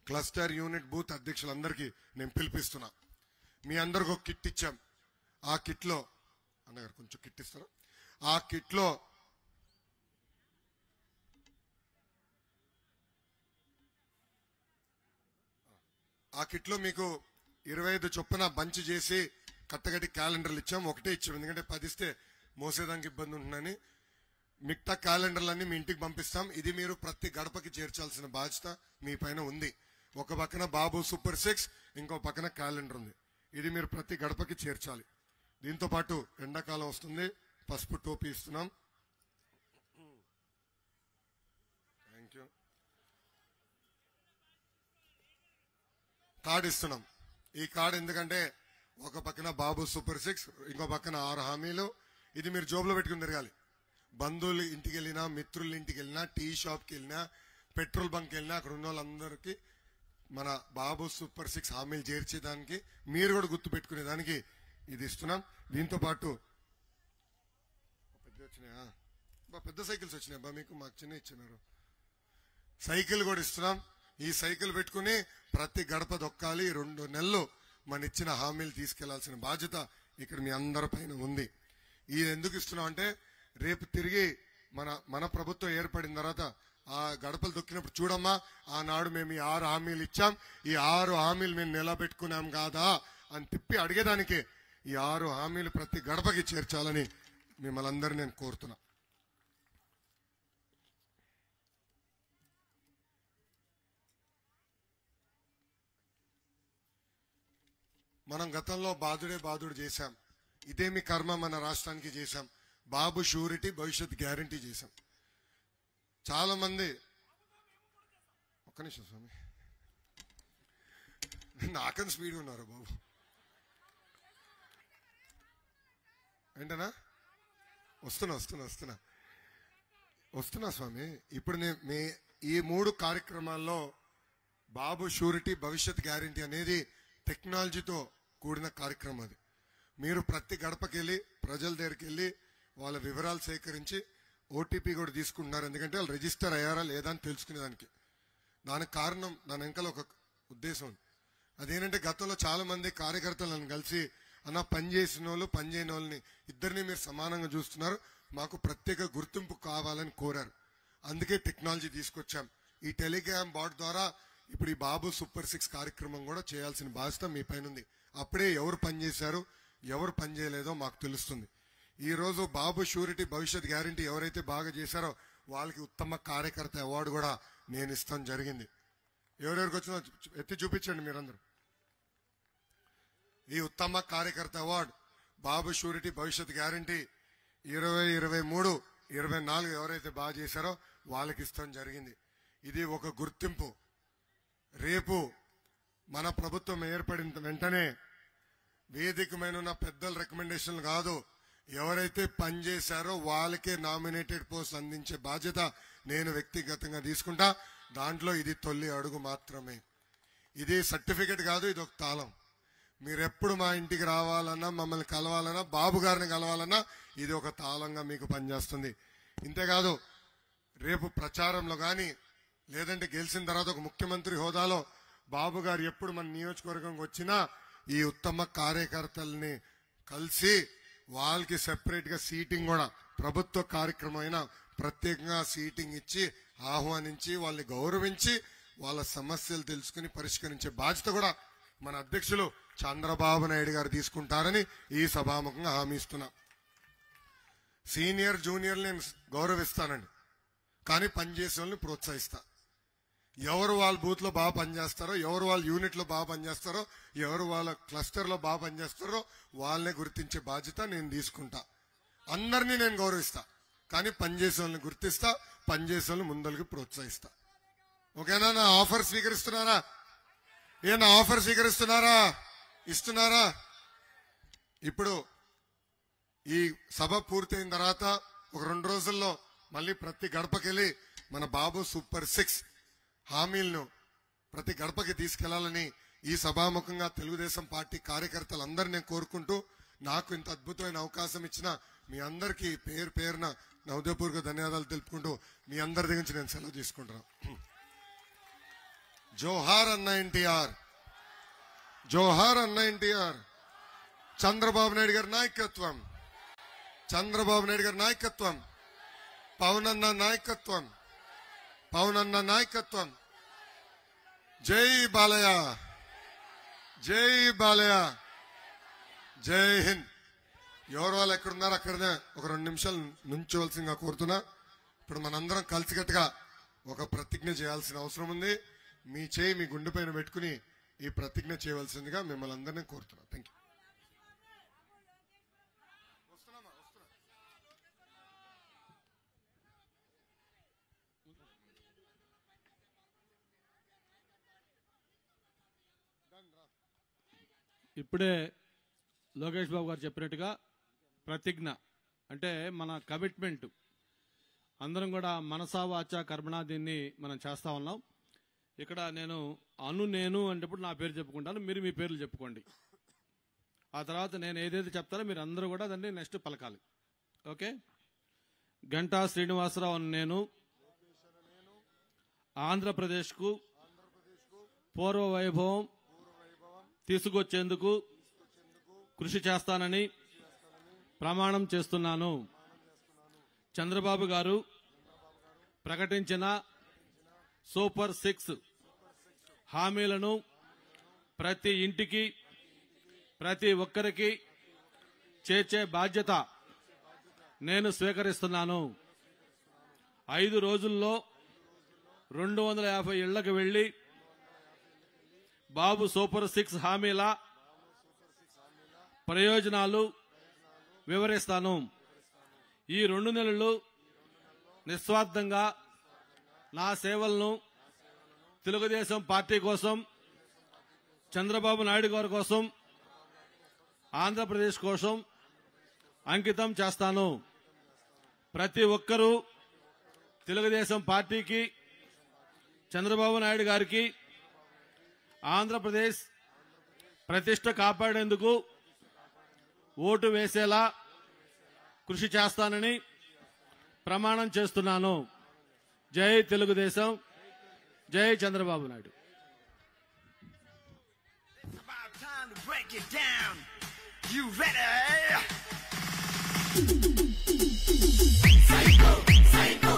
Speaker 5: క్లస్టర్ యూనిట్ బూత్ అధ్యక్షులందరికీ నేను పిలిపిస్తున్నా. మీ అందరికి ఒక కిట్ ఇచ్చాం. ఆ కిట్లో అన్నగారు కొంచెం కిట్ ఇస్తారా? ఆ కిట్లో మీకు 25 చొప్పున బంచ్ చేసి కట్టగట్టి క్యాలెండర్లు ఇచ్చాం. ఒకటే ఇచ్చాం, ఎందుకంటే 10 ఇస్తే మోసేదానికి ఇబ్బంది ఉంటుందని. మిగతా క్యాలెండర్లన్నీ మీ ఇంటికి పంపిస్తాం. ఇది మీరు ప్రతి గడపకి చేర్చాల్సిన బాధ్యత మీ పైన ఉంది. ఒక పక్కన బాబు సూపర్ 6, ఇంకో పక్కన క్యాలెండర్ ఉంది. ఇది మీరు ప్రతి గడపకి చేర్చాలి. దీంతో పాటు ఎండాకాలం వస్తుంది, పసుపు టోపీ ఇస్తున్నాం. Thank you. కార్డు ఇస్తున్నాం. ఈ కార్డు ఎందుకంటే ఒక పక్కన బాబు సూపర్ 6, ఇంకో పక్కన 6 హామీలు. ఇది మీరు జోబులో పెట్టుకుని తిరగాలి. బంధువులు ఇంటికి వెళ్ళినా, మిత్రుల ఇంటికి వెళ్ళినా, టీ షాప్కి వెళ్ళినా, పెట్రోల్ బంక్ వెళ్ళినా అక్కడ ఉన్న వాళ్ళందరికీ మన బాబు సూపర్ 6 హామీలు చేర్చేదానికి, మీరు కూడా గుర్తు పెట్టుకునేదానికి ఇది ఇస్తున్నాం. దీంతో పాటు పెద్ద సైకిల్స్ వచ్చినాయి మీకు, మాకు చిన్న ఇచ్చినారు. సైకిల్ కూడా ఇస్తున్నాం. ఈ సైకిల్ పెట్టుకుని ప్రతి గడప దొక్కాలి. 2 నెలలు మన ఇచ్చిన హామీలు తీసుకెళ్లాల్సిన బాధ్యత ఇక్కడ మీ అందరి పైన ఉంది. ఇది ఎందుకు ఇస్తున్నాం అంటే రేపు తిరిగి మన ప్రభుత్వం ఏర్పడిన తర్వాత ఆ గడపలు దొక్కినప్పుడు చూడమ్మా, ఆనాడు మేము ఈ 6 హామీలు ఇచ్చాం, ఈ 6 హామీలు మేము నిలబెట్టుకున్నాం కాదా అని తిప్పి అడిగేదానికి ఈ 6 హామీలు ప్రతి గడపకి చేర్చాలని మిమ్మల్ని అందరూ నేను కోరుతున్నా. మనం గతంలో బాధుడు చేశాం. ఇదేమి కర్మ మన రాష్ట్రానికి చేశాం. బాబు షూరిటీ, భవిష్యత్ గ్యారంటీ చేశాం. చాలా మంది ఒక్క నిమిషం స్వామి, నాకని స్పీడ్ ఉన్నారు బాబు. ఏంటనా? వస్తున్నా స్వామి. ఇప్పుడు ఈ 3 కార్యక్రమాల్లో బాబు షూరిటీ, భవిష్యత్ గ్యారంటీ అనేది టెక్నాలజీతో కూడిన కార్యక్రమం. అది మీరు ప్రతి గడపకి వెళ్ళి ప్రజల దగ్గరికి వెళ్ళి వాళ్ళ వివరాలు సేకరించి ఓటీపీ కూడా తీసుకుంటున్నారు. ఎందుకంటే వాళ్ళు రిజిస్టర్ అయ్యారా లేదా అని తెలుసుకునేదానికి. దానికి కారణం, దాని వెనకాల ఒక ఉద్దేశం ఉంది. అదేంటంటే గతంలో చాలా మంది కార్యకర్తలను కలిసి అన్న పనిచేసిన వాళ్ళు, పనిచేయని వాళ్ళని ఇద్దరిని మీరు సమానంగా చూస్తున్నారు, మాకు ప్రత్యేక గుర్తింపు కావాలని కోరారు. అందుకే టెక్నాలజీ తీసుకొచ్చాం. ఈ టెలిగ్రామ్ బాట్ ద్వారా ఇప్పుడు ఈ బాబు సూపర్ 6 కార్యక్రమం కూడా చేయాల్సిన బాధ్యత మీ పైన ఉంది. అప్పుడే ఎవరు పనిచేశారు, ఎవరు పనిచేయలేదో మాకు తెలుస్తుంది. ఈ రోజు బాబు షూరిటీ, భవిష్యత్ గ్యారంటీ ఎవరైతే బాగా చేశారో వాళ్ళకి ఉత్తమ కార్యకర్త అవార్డు కూడా నేను ఇస్తాం జరిగింది. ఎవరెవరికి వచ్చినా ఎత్తి చూపించండి మీరందరూ. ఈ ఉత్తమ కార్యకర్త అవార్డు బాబు షూరిటీ, భవిష్యత్ గ్యారంటీ 20, 23, 24 ఎవరైతే బాగా చేశారో వాళ్ళకి ఇస్తాం జరిగింది. ఇది ఒక గుర్తింపు. రేపు మన ప్రభుత్వం ఏర్పడిన వెంటనే వేదికమైన పెద్దల రికమెండేషన్లు కాదు, ఎవరైతే పనిచేశారో వాళ్ళకే నామినేటెడ్ పోస్ట్ అందించే బాధ్యత నేను వ్యక్తిగతంగా తీసుకుంటా. దాంట్లో ఇది తొలి అడుగు మాత్రమే. ఇది సర్టిఫికెట్ కాదు, ఇది ఒక తాళం. మీరెప్పుడు మా ఇంటికి రావాలన్నా, మమ్మల్ని కలవాలన్నా, బాబు గారిని కలవాలన్నా ఇది ఒక తాళంగా మీకు పనిచేస్తుంది. ఇంతేకాదు రేపు ప్రచారంలో కానీ లేదంటే గెలిచిన తర్వాత ఒక ముఖ్యమంత్రి హోదాలో బాబు గారు ఎప్పుడు మన నియోజకవర్గంకి వచ్చినా ఈ ఉత్తమ కార్యకర్తల్ని కలిసి వాళ్ళకి సెపరేట్ గా సీటింగ్ కూడా ప్రభుత్వ కార్యక్రమం అయినా ప్రత్యేకంగా సీటింగ్ ఇచ్చి ఆహ్వానించి వాళ్ళని గౌరవించి వాళ్ళ సమస్యలు తెలుసుకుని పరిష్కరించే బాధ్యత కూడా మన అధ్యక్షులు చంద్రబాబు నాయుడు గారు తీసుకుంటారని ఈ సభాముఖంగా హామీ ఇస్తున్నా. సీనియర్ జూనియర్ నేను గౌరవిస్తానండి, కానీ పనిచేసే వాళ్ళని ప్రోత్సహిస్తా. ఎవరు వాళ్ళ బూత్ లో బాగా పనిచేస్తారో, ఎవరు వాళ్ళ యూనిట్ లో బాగా పనిచేస్తారో, ఎవరు వాళ్ళ క్లస్టర్ లో బాగా పనిచేస్తారో వాళ్ళని గుర్తించే బాధ్యత నేను తీసుకుంటా. అందరినీ నేను గౌరవిస్తా, కానీ పనిచేసే వాళ్ళని గుర్తిస్తా, పనిచేసే వాళ్ళని ముందరికి ప్రోత్సహిస్తా. ఓకేనా? నా ఆఫర్ స్వీకరిస్తున్నారా? నా ఆఫర్ స్వీకరిస్తున్నారా? ఇస్తున్నారా? ఇప్పుడు ఈ సభ పూర్తయిన తర్వాత ఒక 2 రోజుల్లో మళ్ళీ ప్రతి గడపకెళ్ళి మన బాబు సూపర్ 6 హామీలను ప్రతి గడపకి తీసుకెళ్లాలని ఈ సభాముఖంగా తెలుగుదేశం పార్టీ కార్యకర్తలందరూ నేను కోరుకుంటూ, నాకు ఇంత అద్భుతమైన అవకాశం ఇచ్చిన మీ అందరికీ పేరు పేరున నా హృదయపూర్వక ధన్యవాదాలు తెలుపుకుంటూ మీ అందరి దగ్గర నుంచి నేను సెలవు తీసుకుంటున్నాను. జోహార్ అన్న ఎన్టీఆర్, జోహార్ అన్న ఎన్టీఆర్. చంద్రబాబు నాయుడు గారి నాయకత్వం, చంద్రబాబు నాయుడు గారి నాయకత్వం, పవన్ అన్న నాయకత్వం, పవన్ అన్న నాయకత్వం. జై బాలయ్య, జై బాలయ్య, జై హింద్. ఎవరు వాళ్ళు ఎక్కడున్నారు అక్కడనే ఒక 2 నిమిషాలు నుంచోవలసిందిగా కోరుతున్నా. ఇప్పుడు మనందరం కలిసికట్టుగా ఒక ప్రతిజ్ఞ చేయాల్సిన అవసరం ఉంది. మీ చేయి మీ గుండె పైన పెట్టుకుని ఈ ప్రతిజ్ఞ చేయవలసిందిగా మిమ్మల్ని అందరినీ కోరుతున్నా. Thank you.
Speaker 2: ఇప్పుడే లోకేష్ బాబు గారు చెప్పినట్టుగా ప్రతిజ్ఞ అంటే మన కమిట్మెంట్, అందరం కూడా మనసా వాచా కర్మణ దీన్ని మనం చేస్తా ఉన్నాం. ఇక్కడ నేను అంటేప్పుడు నా పేరు చెప్పుకుంటాను, మీరు మీ పేర్లు చెప్పుకోండి. ఆ తర్వాత నేను ఏదైతే చెప్తానో మీరు అందరూ కూడా దాన్ని నెక్స్ట్ పలకాలి. ఓకే? గంటా శ్రీనివాసరావు అని నేను ఆంధ్రప్రదేశ్కు పూర్వ వైభవం తీసుకొచ్చేందుకు కృషి చేస్తానని ప్రమాణం చేస్తున్నాను. చంద్రబాబు గారు ప్రకటించిన సూపర్ 6 హామీలను ప్రతి ఇంటికి, ప్రతి ఒక్కరికి చేర్చే బాధ్యత నేను స్వీకరిస్తున్నాను. 5 రోజుల్లో 250 ఇళ్లకు వెళ్లి బాబు సూపర్ 6 హామీల ప్రయోజనాలు వివరిస్తాను. ఈ 2 నెలలు నిస్వార్థంగా నా సేవలను తెలుగుదేశం పార్టీ కోసం, చంద్రబాబు నాయుడు గారి కోసం, ఆంధ్రప్రదేశ్ కోసం అంకితం చేస్తాను. ప్రతి ఒక్కరూ తెలుగుదేశం పార్టీకి, చంద్రబాబు నాయుడు గారికి, ఆంధ్రప్రదేశ్ ప్రతిష్ట కాపాడేందుకు ఓటు వేసేలా కృషి చేస్తానని ప్రమాణం చేస్తున్నాను. జై తెలుగుదేశం, జై Chandrababu Naidu.
Speaker 6: You ready? Psycho, psycho.